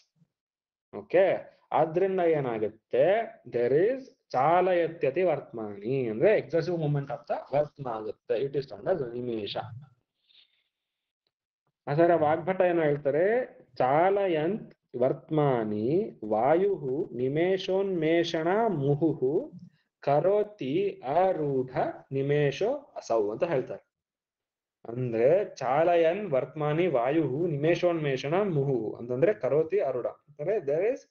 ಓಕೆ, ಆದ್ರಿಂದ ಏನಾಗುತ್ತೆ? ದೇರ್ ಈಸ್ ಚಾಲಯತ್ಯತಿ ವರ್ತ್ಮಾನಿ ಅಂದ್ರೆ ಎಕ್ಸೆಸಿವ್ ಮೂವ್ಮೆಂಟ್ ಆಫ್ ದ ವರ್ತ್ಮ ಆಗುತ್ತೆ, ಇಟ್ ಇಸ್ ಟರ್ಮ್ಡ್ ಆಸ್ ನಿಮೇಷ. ಅದರ ವಾಗ್ಭಟ ಏನು ಹೇಳ್ತಾರೆ? ಚಾಲಯಂತ್ ವರ್ತ್ಮಾನಿ ವಾಯು ನಿಮೇಶೋನ್ಮೇಷಣ ಮುಹು ಕರೋತಿ ಆರೂಢ ನಿಮೇಶೋ ಅಸೌ ಅಂತ ಹೇಳ್ತಾರೆ. ಅಂದ್ರೆ ಚಾಲಯನ್ ವರ್ತ್ಮಾನಿ ವಾಯು ನಿಮೇಶೋನ್ಮೇಷಣ ಮುಹು ಅಂತಂದ್ರೆ ಕರೋತಿ ಆರೂಢ ಅಂದ್ರೆ ದೇರ್ ಇಸ್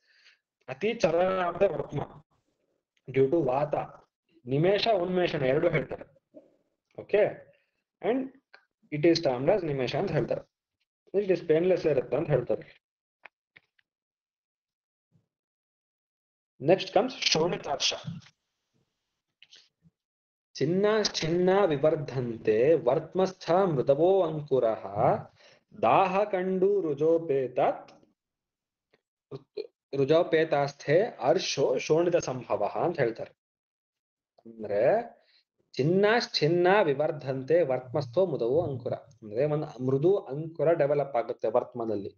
ಅತಿ ಚಲನಾದ ವರ್ತ್ಮ ಡ್ಯೂ ಟು ವಾತ. ನಿಮೇಶ ಉನ್ಮೇಷಣ ಎರಡು ಹೇಳ್ತಾರೆ. Okay, and it is termed as ನಿಮೇಶ ಅಂತ ಹೇಳ್ತಾರೆ. ಇಟ್ ಇಸ್ ಪೇನ್ಲೆಸ್ ಇರುತ್ತೆ ಅಂತ ಹೇಳ್ತಾರೆ. ನೆಕ್ಸ್ಟ್ ಕಮ್ಸ್ ಶೋಣಿತಾರ್ಷ. ಚಿನ್ನ ಚಿನ್ನ ವಿವರ್ಧಂತೆ ವರ್ತ್ಮಸ್ಥ ಮೃತವೋ ಅಂಕುರಃ ದಾಹ ಕಂಡು ರುಜೋಪೇತಾಸ್ಥೆ ಅರ್ಷೋ ಶೋಣಿತ ಸಂಭವ ಅಂತ ಹೇಳ್ತಾರೆ. ಅಂದ್ರೆ ಚಿನ್ನ ವಿವರ್ಧಂತೆ ವರ್ತ್ಮಸ್ಥೋ ಮೃದವೋ ಅಂಕುರ ಅಂದ್ರೆ ಒಂದು ಮೃದು ಅಂಕುರ ಡೆವಲಪ್ ಆಗುತ್ತೆ ವರ್ತ್ಮದಲ್ಲಿ.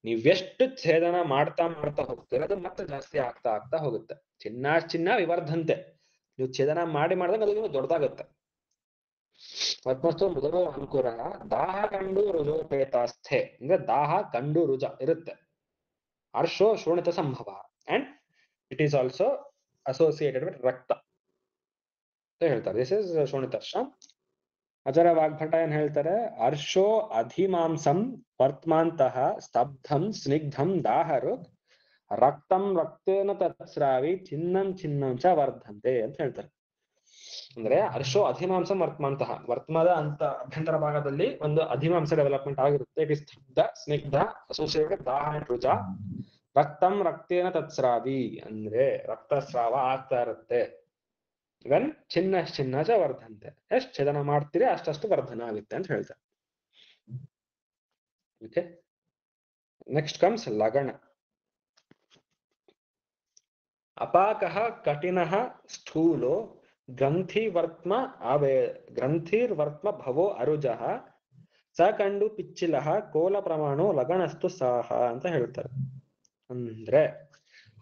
ನೀವೆಷ್ಟು ಛೇದನ ಮಾಡ್ತಾ ಹೋಗ್ತೀರ ಅದು ಮತ್ತೆ ಜಾಸ್ತಿ ಆಗ್ತಾ ಹೋಗುತ್ತೆ. ಚಿನ್ನ ವಿವರ್ಧಂತೆ, ನೀವು ಛೇದನ ಮಾಡಿದಾಗ ಅದು ದೊಡ್ಡದಾಗುತ್ತೆ. ವರ್ತ್ಮಸ್ಥೋ ಮೃದವೋ ಅಂಕುರ ದಾಹ ಕಂಡು ರುಜೋಪೇತಾಸ್ಥೆ ಅಂದ್ರೆ ದಾಹ ಕಂಡು ರುಜ ಇರುತ್ತೆ. ಅರ್ಷೋ ಶೋಣಿತ ಸಂಭವ and it is also associated with ರಕ್ತ ಅಂತ ಹೇಳ್ತಾರೆ. ದಿಸ್ ಇಸ್ ಶೋಣಿತಾರ್ಷ. ಆಚಾರ್ಯ ವಾಗ್ಭಟ ಏನ್ ಹೇಳ್ತಾರೆ? ಅರ್ಷೋ ಅಧಿಮಾಂಸಂ ವರ್ತ್ಮಾಂತಹ ಸ್ತಬ್ಧಂ ಸ್ನಿಗ್ಧಂ ದಾಹರುಕ್ ರಕ್ತಂ ರಕ್ತೇನ ತತ್ಸ್ರಾವಿ ಚಿನ್ನಂ ಚ ವರ್ಧಂತೆ ಅಂತ ಹೇಳ್ತಾರೆ. ಅಂದ್ರೆ ಅರ್ಷೋ ಅಧಿಮಾಂಸಂ ವರ್ತ್ಮಾಂತಹ, ವರ್ತ್ಮದ ಅಂತ ಅಭ್ಯಂತರ ಭಾಗದಲ್ಲಿ ಒಂದು ಅಧಿಮಾಂಸ ಡೆವಲಪ್ಮೆಂಟ್ ಆಗಿರುತ್ತೆ. ಇಟ್ ಇಸ್ ಸ್ತಬ್ಧ ಸ್ನಿಗ್ಧ ಅಸೋಸಿಯೇಟೆಡ್ ದಾಹ ಅಂಡ್ ರುಜ. ರಕ್ತಂ ರಕ್ತೇನ ತತ್ಸ್ರಾವಿ ಅಂದ್ರೆ ರಕ್ತಸ್ರಾವ ಆಗ್ತಾ ಇರುತ್ತೆ. ವೆನ್ ಚಿನ್ನ ಚ ವರ್ಧಂತೆ, ಎಷ್ಟು ಛೇದನ ಮಾಡ್ತೀರಿ ಅಷ್ಟಷ್ಟು ವರ್ಧನ ಆಗುತ್ತೆ ಅಂತ ಹೇಳ್ತಾರೆ. Okay. Next comes lagana. ಅಪಾಕಃ ಕಠಿನಃ ಸ್ಥೂಲೋ ಗ್ರಂಥಿವರ್ತ್ಮ ಗ್ರಂಥಿರ್ವರ್ತ್ಮ ಭವೋ ಅರುಜಃ ಸ ಕಂಡು ಪಿಚ್ಚಿಲಃ ಕೋಲ ಪ್ರಮಾಣೋ ಲಗಣಸ್ತು ಸಾಹ ಅಂತ ಹೇಳ್ತಾರೆ. ಅಂದ್ರೆ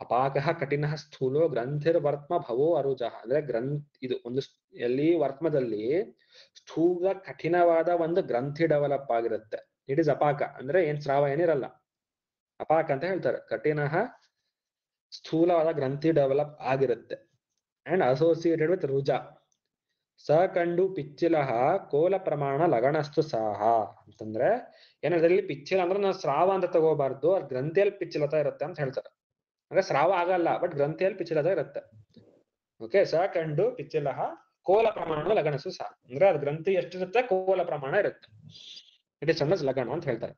ಅಪಾಕಃ ಕಠಿನಃ ಸ್ಥೂಲೋ ಗ್ರಂಥಿರ್ವರ್ತ್ಮ ಭವೋ ಅರುಜಃ ಅಂದ್ರೆ ಇದು ಒಂದು ಎಲ್ಲಿ ವರ್ತ್ಮದಲ್ಲಿ ಸ್ಥೂಲ ಕಠಿಣವಾದ ಒಂದು ಗ್ರಂಥಿ ಡೆವಲಪ್ ಆಗಿರುತ್ತೆ. ಇಟ್ ಇಸ್ ಅಪಾಕ ಅಂದ್ರೆ ಏನ್ ಸ್ರಾವ ಏನಿರಲ್ಲ, ಅಪಾಕ ಅಂತ ಹೇಳ್ತಾರೆ. ಕಠಿನಃ ಸ್ಥೂಲವಾದ ಗ್ರಂಥಿ ಡೆವಲಪ್ ಆಗಿರುತ್ತೆ ಅಂಡ್ ಅಸೋಸಿಯೇಟೆಡ್ ವಿತ್ ರುಜ. ಸ ಕಂಡು ಪಿಚ್ಚಿಲಃ ಕೋಲ ಪ್ರಮಾಣ ಲಗಣಸ್ತು ಸಾಹ ಅಂತಂದ್ರೆ ಏನಾದ್ರಲ್ಲಿ ಪಿಚ್ಚಿಲ ಅಂದ್ರೆ ನಾವು ಸ್ರಾವ ಅಂತ ತಗೋಬಾರ್ದು, ಅದು ಗ್ರಂಥಿಯಲ್ಲಿ ಪಿಚ್ಚಿಲತ ಇರುತ್ತೆ ಅಂತ ಹೇಳ್ತಾರೆ. ಅಂದ್ರೆ ಸ್ರಾವ ಆಗಲ್ಲ, ಬಟ್ ಗ್ರಂಥಿಯಲ್ಲಿ ಪಿಚ್ಚಿಲತ ಇರುತ್ತೆ. ಓಕೆ. ಸ ಕಂಡು ಪಿಚ್ಚಿಲಃ ಕೋಲ ಪ್ರಮಾಣ ಲಗಣಸ್ತು ಸಾಹ ಅಂದ್ರೆ ಅದು ಗ್ರಂಥಿ ಎಷ್ಟಿರುತ್ತೆ ಕೋಲ ಪ್ರಮಾಣ ಇರುತ್ತೆ. ಇಟ್ ಇಸ್ ಅಂಡಸ್ ಲಗಣ ಅಂತ ಹೇಳ್ತಾರೆ.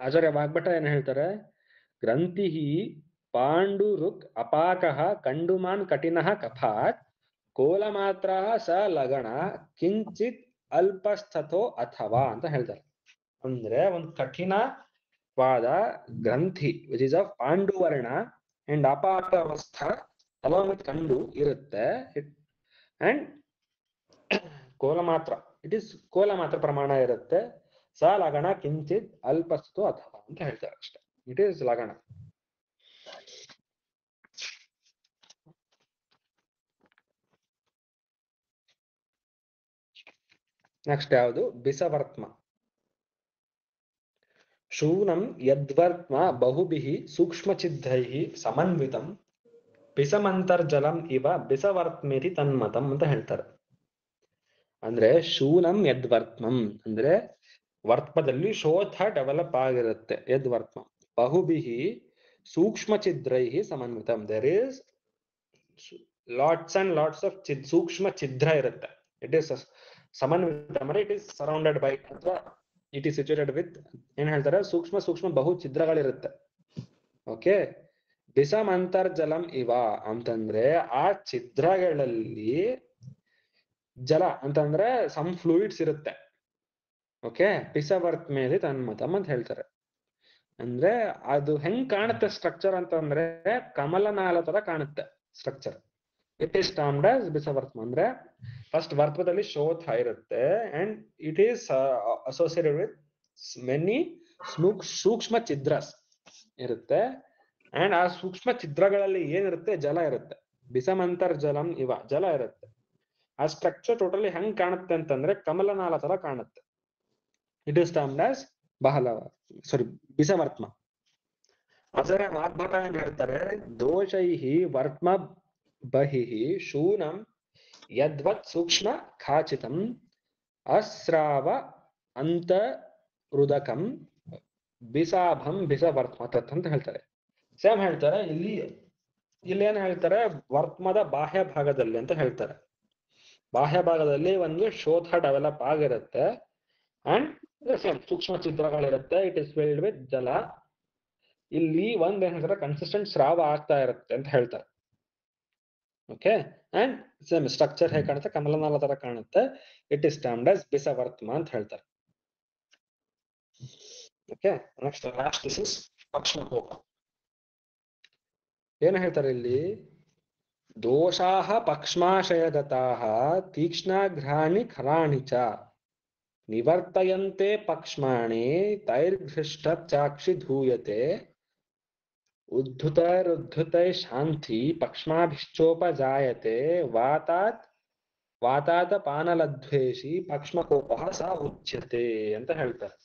ಆಚಾರ್ಯ ವಾಗ್ಭಟ ಏನ್ ಹೇಳ್ತಾರೆ, ಗ್ರಂಥಿ ಪಾಂಡುರುಕ್ ಅಪಾಕಃ ಕಂಡುಮಾನ್ ಕಠಿನಃ ಕಫಾತ್ ಕೋಲ ಮಾತ್ರ ಸ ಲಗಣ ಕಿಂಚಿತ್ ಅಲ್ಪಸ್ಥತೋ ಅಥವಾ ಅಂತ ಹೇಳ್ತಾರೆ. ಅಂದ್ರೆ ಒಂದು ಕಠಿಣವಾದ ಗ್ರಂಥಿ ವಿಚ್ ಇಸ್ ಅ ಪಾಂಡುವರ್ಣ ಅಂಡ್ ಅಪಾಕವಸ್ಥ ಅಲಾಂಗ್ ವಿತ್ ಕಂಡು ಇರುತ್ತೆ ಅಂಡ್ ಕೋಲ ಮಾತ್ರ ಇಟ್ ಇಸ್ ಕೋಲ ಮಾತ್ರ ಪ್ರಮಾಣ ಇರುತ್ತೆ. ಸ ಲಗಣ ಕಿಂಚಿತ್ ಅಲ್ಪಸ್ಥತೋ ಅಥವಾ ಅಂತ ಹೇಳ್ತಾರೆ ಅಷ್ಟೇ. It is ಲಗಣ. ನೆಕ್ಸ್ಟ್ ಯಾವುದು? ಬಿಸವರ್ತ್ಮ. ಶೂನಂ ಯದ್ವರ್ತ್ಮ ಬಹುಭಿಃ ಸೂಕ್ಷ್ಮಚಿದ್ರೈಃ ಸಮನ್ವಿತಂ ಬಿಸಮಂತರ್ಜಲಂ ಇವ ಬಿಸವರ್ತ್ಮೇತಿ ತನ್ಮತಂ ಅಂತ ಹೇಳ್ತಾರೆ. ಅಂದ್ರೆ ಶೂನಂ ಯದ್ವರ್ತ್ಮಂ ಅಂದ್ರೆ ವರ್ತ್ಮದಲ್ಲಿ ಶೋಥ ಡೆವಲಪ್ ಆಗಿರುತ್ತೆ. ಯದ್ವರ್ತ್ಮ ಬಹುಭಿಃ ಸೂಕ್ಷ್ಮಚಿದ್ರೈಃ ಸಮನ್ವಿತಂ. There is lots and lots of ಸೂಕ್ಷ್ಮ ಛಿದ್ರ ಇರುತ್ತೆ. ಇಟ್ ಇಸ್ ಸಮನ್ವಿತ ಅಂದ್ರೆ ಇಟ್ ಇಸ್ ಸರೌಂಡೆಡ್ ಬೈ ಅಥವಾ ಇಟ್ ಈಸ್ ಸಿಚುಯೇಟೆಡ್ ವಿತ್ ಏನ್ ಹೇಳ್ತಾರೆ, ಸೂಕ್ಷ್ಮ ಸೂಕ್ಷ್ಮ ಬಹು ಛಿದ್ರಗಳಿರುತ್ತೆ. ಓಕೆ. ಬಿಸಮಂತರ್ಜಲಂ ಇವ ಅಂತಂದ್ರೆ ಆ ಛಿದ್ರಗಳಲ್ಲಿ ಜಲ ಅಂತಂದ್ರೆ ಸಮ್ ಫ್ಲೂಯಿಡ್ಸ್ ಇರುತ್ತೆ. ಓಕೆ. ಬಿಸವರ್ತ್ ಮೇಲೆ ತನ್ಮತಂ ಅಂತ ಹೇಳ್ತಾರೆ. ಅಂದ್ರೆ ಅದು ಹೆಂಗ್ ಕಾಣುತ್ತೆ ಸ್ಟ್ರಕ್ಚರ್ ಅಂತಂದ್ರೆ ಕಮಲನಾಳ ತರ ಕಾಣುತ್ತೆ structure. It is termed as ಬಿಸವರ್ತ್ಮ. ಅಂದ್ರೆ ಫಸ್ಟ್ ವರ್ತ್ಮದಲ್ಲಿ ಶೋಥ ಇರುತ್ತೆ and it is associated with many ಸೂಕ್ಷ್ಮ ಛಿದ್ರಸ್ ಇರುತ್ತೆ ಅಂಡ್ ಆ ಸೂಕ್ಷ್ಮ ಛಿದ್ರಗಳಲ್ಲಿ ಏನಿರುತ್ತೆ, ಜಲ ಇರುತ್ತೆ. ಬಿಸಮಂತರ್ಜಲಂ ಇವ ಜಲ ಇರುತ್ತೆ. ಆ ಸ್ಟ್ರಕ್ಚರ್ ಟೋಟಲಿ ಹೆಂಗ್ ಕಾಣುತ್ತೆ ಅಂತಂದ್ರೆ ಕಮಲನಾಳ ತರ ಕಾಣುತ್ತೆ. ಇಟ್ ಈಸ್ ಟರ್ಮ್ಡ್ ಆಸ್ ಬಿಸವರ್ತ್ಮ. ಆಚಾರ್ಯ ವಾಗ್ಭಟ ಏನ್ ಹೇಳ್ತಾರೆ, ದೋಷೈಃ ವರ್ತ್ಮ ಬಹಿಃ ಶೂನಂ ಯದ್ವತ್ ಸೂಕ್ಷ್ಮ ಖಾಚಿತಂ ಅಸ್ರಾವ ಅಂತರುದಕಂ ಬಿಸಾಭಂ ಬಿಸವರ್ತ್ಮ ತತ್ ಅಂತ ಹೇಳ್ತಾರೆ. ಸೇಮ್ ಹೇಳ್ತಾರೆ ಇಲ್ಲಿ ಏನ್ ಹೇಳ್ತಾರೆ, ವರ್ತ್ಮದ ಬಾಹ್ಯ ಭಾಗದಲ್ಲಿ ಅಂತ ಹೇಳ್ತಾರೆ. ಬಾಹ್ಯ ಭಾಗದಲ್ಲಿ ಒಂದು ಶೋಥ ಡೆವಲಪ್ ಆಗಿರುತ್ತೆ ಅಂಡ್ ಸೂಕ್ಷ್ಮ ಛಿದ್ರಗಳಿರುತ್ತೆ. ಇಟ್ ಇಸ್ ಫಿಲ್ಡ್ ವಿತ್ ಜಲ. ಇಲ್ಲಿ ಒಂದ್ ಏನ್ ಹೇಳ್ತಾರೆ, ಕನ್ಸಿಸ್ಟೆಂಟ್ ಸ್ರಾವ ಆಗ್ತಾ ಇರುತ್ತೆ ಅಂತ ಹೇಳ್ತಾರೆ. ಓಕೆ. ಅಂಡ್ ಸೇಮ್ ಸ್ಟ್ರಕ್ಚರ್ ಹೇಗೆ ಕಾಣುತ್ತೆ, ಕಮಲನಾಳ ತರ ಕಾಣುತ್ತೆ. ಇಟ್ ಇಸ್ ಟರ್ಮ್ಡ್ ಆಸ್ ಬಿಸವರ್ತ್ಮ ಅಂತ ಹೇಳ್ತಾರೆ. Okay. Next last this is ಪಕ್ಷ್ಮಕೋಪ. ಏನ್ ಹೇಳ್ತಾರೆ ಇಲ್ಲಿ, ದೋಷಾಃ ಪಕ್ಷ್ಮಾಶಯಗತಾಃ ತೀಕ್ಷ್ಣಾಘ್ರಾಣಿ ಖರಾಣಿ ಚ ನಿವರ್ತಯಂತೆ ಪಕ್ಷ್ಮಾಣಿ ತೈರ್ಘೃಷ್ಟ ಚಾಕ್ಷಿ ಧೂಯತೆ ಉದ್ಧುತೈರುದ್ಧುತೈ ಶಾಂತಿ ಪಕ್ಷ್ಮಾಭಿಶ್ಚೋಪಜಾಯತೆ ವಾತಾತ ಪಾನಲದ್ವೇಷಿ ಪಕ್ಷ್ಮಕೋಪಃ ಸ ಉಚ್ಯತೆ ಅಂತ ಹೇಳ್ತಾರೆ.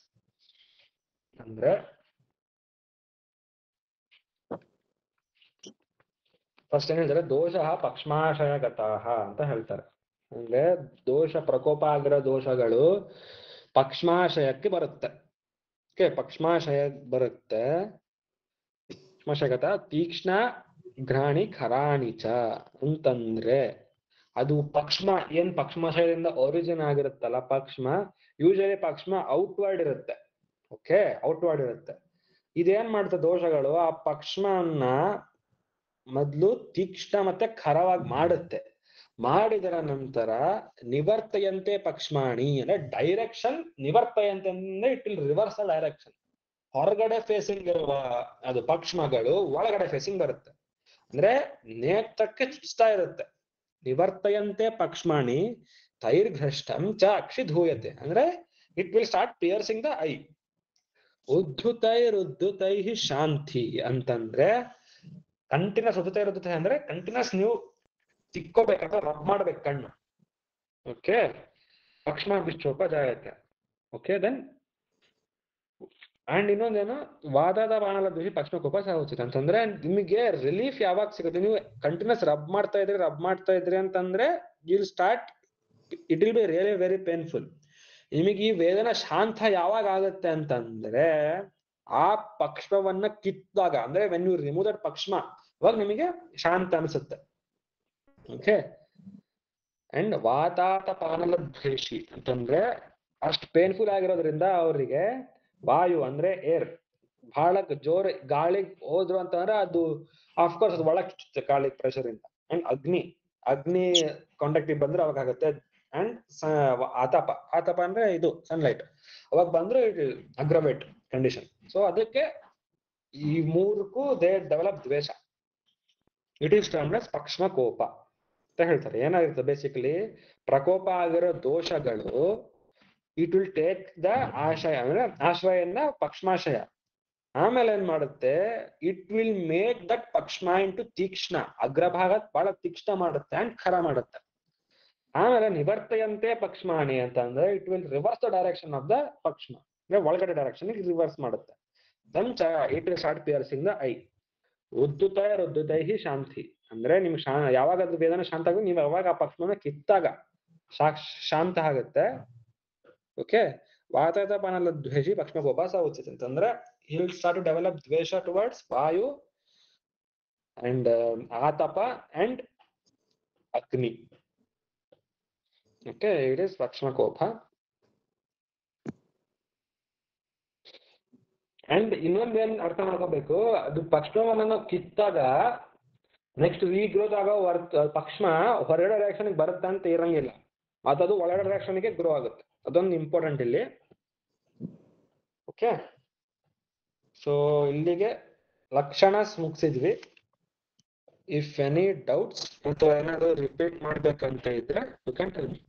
ಅಂದ್ರೆ ಫಸ್ಟ್ ಏನ್ ಹೇಳ್ತಾರೆ, ದೋಷ ಪಕ್ಷ್ಮಾಶಯಗತಾಃ ಅಂತ ಹೇಳ್ತಾರೆ. ಅಂದ್ರೆ ದೋಷ ಪ್ರಕೋಪ ಆಗಿರೋ ದೋಷಗಳು ಪಕ್ಷ್ಮಾಶಯಕ್ಕೆ ಬರುತ್ತೆ. ಓಕೆ. ಪಕ್ಷ್ಮಾಶಯ ಬರುತ್ತೆ. ಪಕ್ಷ್ಮಾಶಯಗತ ತೀಕ್ಷ್ಣ ಘ್ರಾಣಿ ಖರಾಣಿ ಚ ಅಂತಂದ್ರೆ ಅದು ಪಕ್ಷ್ಮ ಏನ್ ಪಕ್ಷ್ಮಾಶಯದಿಂದ ಒರಿಜಿನ್ ಆಗಿರುತ್ತಲ್ಲ ಪಕ್ಷ್ಮ, ಯೂಶಲಿ ಪಕ್ಷ್ಮ ಔಟ್ವರ್ಡ್ ಇರುತ್ತೆ. ಓಕೆ. ಔಟ್ವರ್ಡ್ ಇರುತ್ತೆ. ಇದೇನ್ ಮಾಡುತ್ತೆ ದೋಷಗಳು, ಆ ಪಕ್ಷ್ಮನ್ನ ಮೊದ್ಲು ತೀಕ್ಷ್ಣ ಮತ್ತೆ ಖರವಾಗಿ ಮಾಡುತ್ತೆ. ಮಾಡಿದರ ನಂತರ ನಿವರ್ತಯಂತೆ ಪಕ್ಷ್ಮಾಣಿ ಅಂದ್ರೆ ಡೈರೆಕ್ಷನ್ ನಿವರ್ತಯಂತೆ ಅಂದ್ರೆ ಇಟ್ ವಿಲ್ ರಿವರ್ಸ್ ಡೈರೆಕ್ಷನ್. ಹೊರಗಡೆ ಫೇಸಿಂಗ್ ಇರುವ ಅದು ಪಕ್ಷ್ಮಗಳು ಒಳಗಡೆ ಫೇಸಿಂಗ್ ಬರುತ್ತೆ, ಅಂದ್ರೆ ನೇತ್ರಕ್ಕೆ ಚುಚ್ತಾ ಇರುತ್ತೆ. ನಿವರ್ತಯಂತೆ ಪಕ್ಷ್ಮಾಣಿ ತೈರ್ಘೃಷ್ಟಂ ಚ ಅಕ್ಷಿಧೂಯತೆ ಅಂದ್ರೆ it will start piercing the eye. ಉದ್ಧುತೈ ಶಾಂತಿ ಅಂತಂದ್ರೆ ಕಂಟಿನ್ಯೂಸ್ ಉದ್ಧುತೈ ಅಂದ್ರೆ ಕಂಟಿನ್ಯೂಸ್ ನೀವು ತಿಕ್ಕೋಬೇಕು ಅಥವಾ ರಬ್ ಮಾಡ್ಬೇಕು ಕಣ್ಣು. ಓಕೆ, ಪಕ್ಷ್ಮ ವಿಶ್ವೋಪ ಜಾಯತೆ. ಓಕೆ, ದೆನ್ ಅಂಡ್ ಇನ್ನೊಂದೇನು ವಾದದ ಬಾಣಲ ದ್ವೇಷಿ ಪಕ್ಷ್ಮ ಕೋಪ ಸಾಗುತ್ತಿದೆ ಅಂತಂದ್ರೆ ನಿಮಗೆ ರಿಲೀಫ್ ಯಾವಾಗ ಸಿಗುತ್ತೆ, ನೀವು ಕಂಟಿನ್ಯೂಸ್ ರಬ್ ಮಾಡ್ತಾ ಇದ್ರಿ ಅಂತಂದ್ರೆ will start it will be really very painful. ನಿಮಗೆ ಈ ವೇದನ ಶಾಂತ ಯಾವಾಗ ಆಗುತ್ತೆ ಅಂತಂದ್ರೆ ಆ ಪಕ್ಷ್ಮವನ್ನ ಕಿತ್ತಾಗ, ಅಂದ್ರೆ ವೆನ್ ಯು ರಿಮೂವ್ ದಟ್ ಪಕ್ಷ್ಮ, ಅವಾಗ ನಿಮಗೆ ಶಾಂತ ಅನ್ಸುತ್ತೆ. ಓಕೆ, ಅಂಡ್ ವಾತಾತ ಪಾನಲ ದ್ವೇಷಿ ಅಂತಂದ್ರೆ ಅಷ್ಟು ಪೇನ್ಫುಲ್ ಆಗಿರೋದ್ರಿಂದ ಅವರಿಗೆ ವಾಯು ಅಂದ್ರೆ ಏರ್ ಬಹಳ ಜೋರ್ ಗಾಳಿ ಹೋದ್ರು ಅಂತಂದ್ರೆ ಅದು ಆಫ್ಕೋರ್ಸ್ ಅದು ಒಳಗೆ ಚುಚ್ಚುತ್ತೆ ಗಾಳಿ ಪ್ರೆಷರ್ ಇಂದ. ಅಂಡ್ ಅಗ್ನಿ ಕಾಂಟ್ಯಾಕ್ಟಿವ್ ಬಂದ್ರೆ ಅವಾಗ ಆಗುತ್ತೆ. ಅಂಡ್ ಆತಪ ಅಂದ್ರೆ ಇದು ಸನ್ಲೈಟ್ ಅವಾಗ ಬಂದ್ರೆ ಇಟ್ ಅಗ್ರವೇಟ್ ಕಂಡೀಷನ್. ಸೊ ಅದಕ್ಕೆ ಈ ಮೂರಕ್ಕೂ ದೇ ಡೆವಲಪ್ ದ್ವೇಷ. ಇಟ್ ಈಸ್ ಟರ್ಮ್ಡ್ ಆಸ್ ಪಕ್ಷ್ಮ ಕೋಪ ಅಂತ ಹೇಳ್ತಾರೆ. ಏನಾಗಿರುತ್ತೆ ಬೇಸಿಕಲಿ ಪ್ರಕೋಪ ಆಗಿರೋ ದೋಷಗಳು ಇಟ್ ವಿಲ್ ಟೇಕ್ ದ ಆಶಯ ಅಂದ್ರೆ ಆಶ್ರಯನ ಪಕ್ಷ್ಮಾಶಯ. ಆಮೇಲೆ ಏನ್ ಮಾಡುತ್ತೆ, ಇಟ್ ವಿಲ್ ಮೇಕ್ ದಟ್ ಪಕ್ಷ್ಮ ಇಂಟು ತೀಕ್ಷ್ಣ, ಅಗ್ರಭಾಗ ಬಹಳ ತೀಕ್ಷ್ಣ ಮಾಡುತ್ತೆ ಅಂಡ್ ಖರ ಮಾಡುತ್ತೆ. ಆಮೇಲೆ ನಿವರ್ತಯಂತೆ ಪಕ್ಷ್ಮಾಣಿ ಅಂತ ಅಂದ್ರೆ it will reverse the direction of the ಪಕ್ಷ್ಮ, ಅಂದ್ರೆ ಒಳಗಡೆ ಡೈರೆಕ್ಷನ್ ರಿವರ್ಸ್ ಮಾಡುತ್ತೆ. ದಂಚ it will start piercing the eye. ಉದ್ದುತೈ ಶಾಂತಿ ಅಂದ್ರೆ ನಿಮ್ ಯಾವಾಗ ಅದು ವೇದನೆ ಶಾಂತ ಆಗುತ್ತೆ, ನೀವು ಯಾವಾಗ ಆ ಪಕ್ಷ್ಮನ ಕಿತ್ತಾಗ ಶಾಂತ ಆಗುತ್ತೆ. ಓಕೆ, ವಾತಾತ ಪಾನಲ ದ್ವೇಷಿ ಪಕ್ಷ್ಮ ಕೋಪ ಸಾಗುತ್ತಿದೆ ಅಂತಂದ್ರೆ he will start to develop dvesha towards vayu and atapa and agni. Okay, it is pakshma kopa. And ಇನ್ನೊಂದೇನ್ ಅರ್ಥ ಮಾಡ್ಕೋಬೇಕು, ಅದು ಪಕ್ಷ್ಮವನ್ನ ನಾವು ಕಿತ್ತಾಗ ನೆಕ್ಸ್ಟ್ ರೀಗ್ರೋತ್ ಆಗೋ ಪಕ್ಷ್ಮ ಹೊರಗಡೆ ಡೈರೆಕ್ಷನ್ ಬರುತ್ತೆ ಅಂತ ಇರಂಗಿಲ್ಲ, ಅದು ಒಳಗಡೆ ಡೈರೆಕ್ಷನ್ಗೆ ಗ್ರೋ ಆಗುತ್ತೆ. ಅದೊಂದು ಇಂಪಾರ್ಟೆಂಟ್ ಇಲ್ಲಿ. ಓಕೆ, ಸೊ ಇಲ್ಲಿಗೆ ಲಕ್ಷಣ ಮುಗಿಸಿದ್ವಿ. ಇಫ್ ಎನಿ ಡೌಟ್ಸ್ ಅಥವಾ ಏನಾದ್ರು ರಿಪೀಟ್ ಮಾಡ್ಬೇಕಂತ ಇದ್ರೆ you can tell me.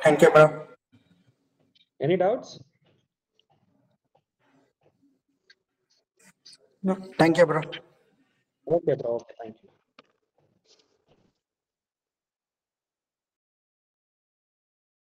Thank you, bro. Any doubts? No, thank you, bro. Okay, bro. Okay, thank you.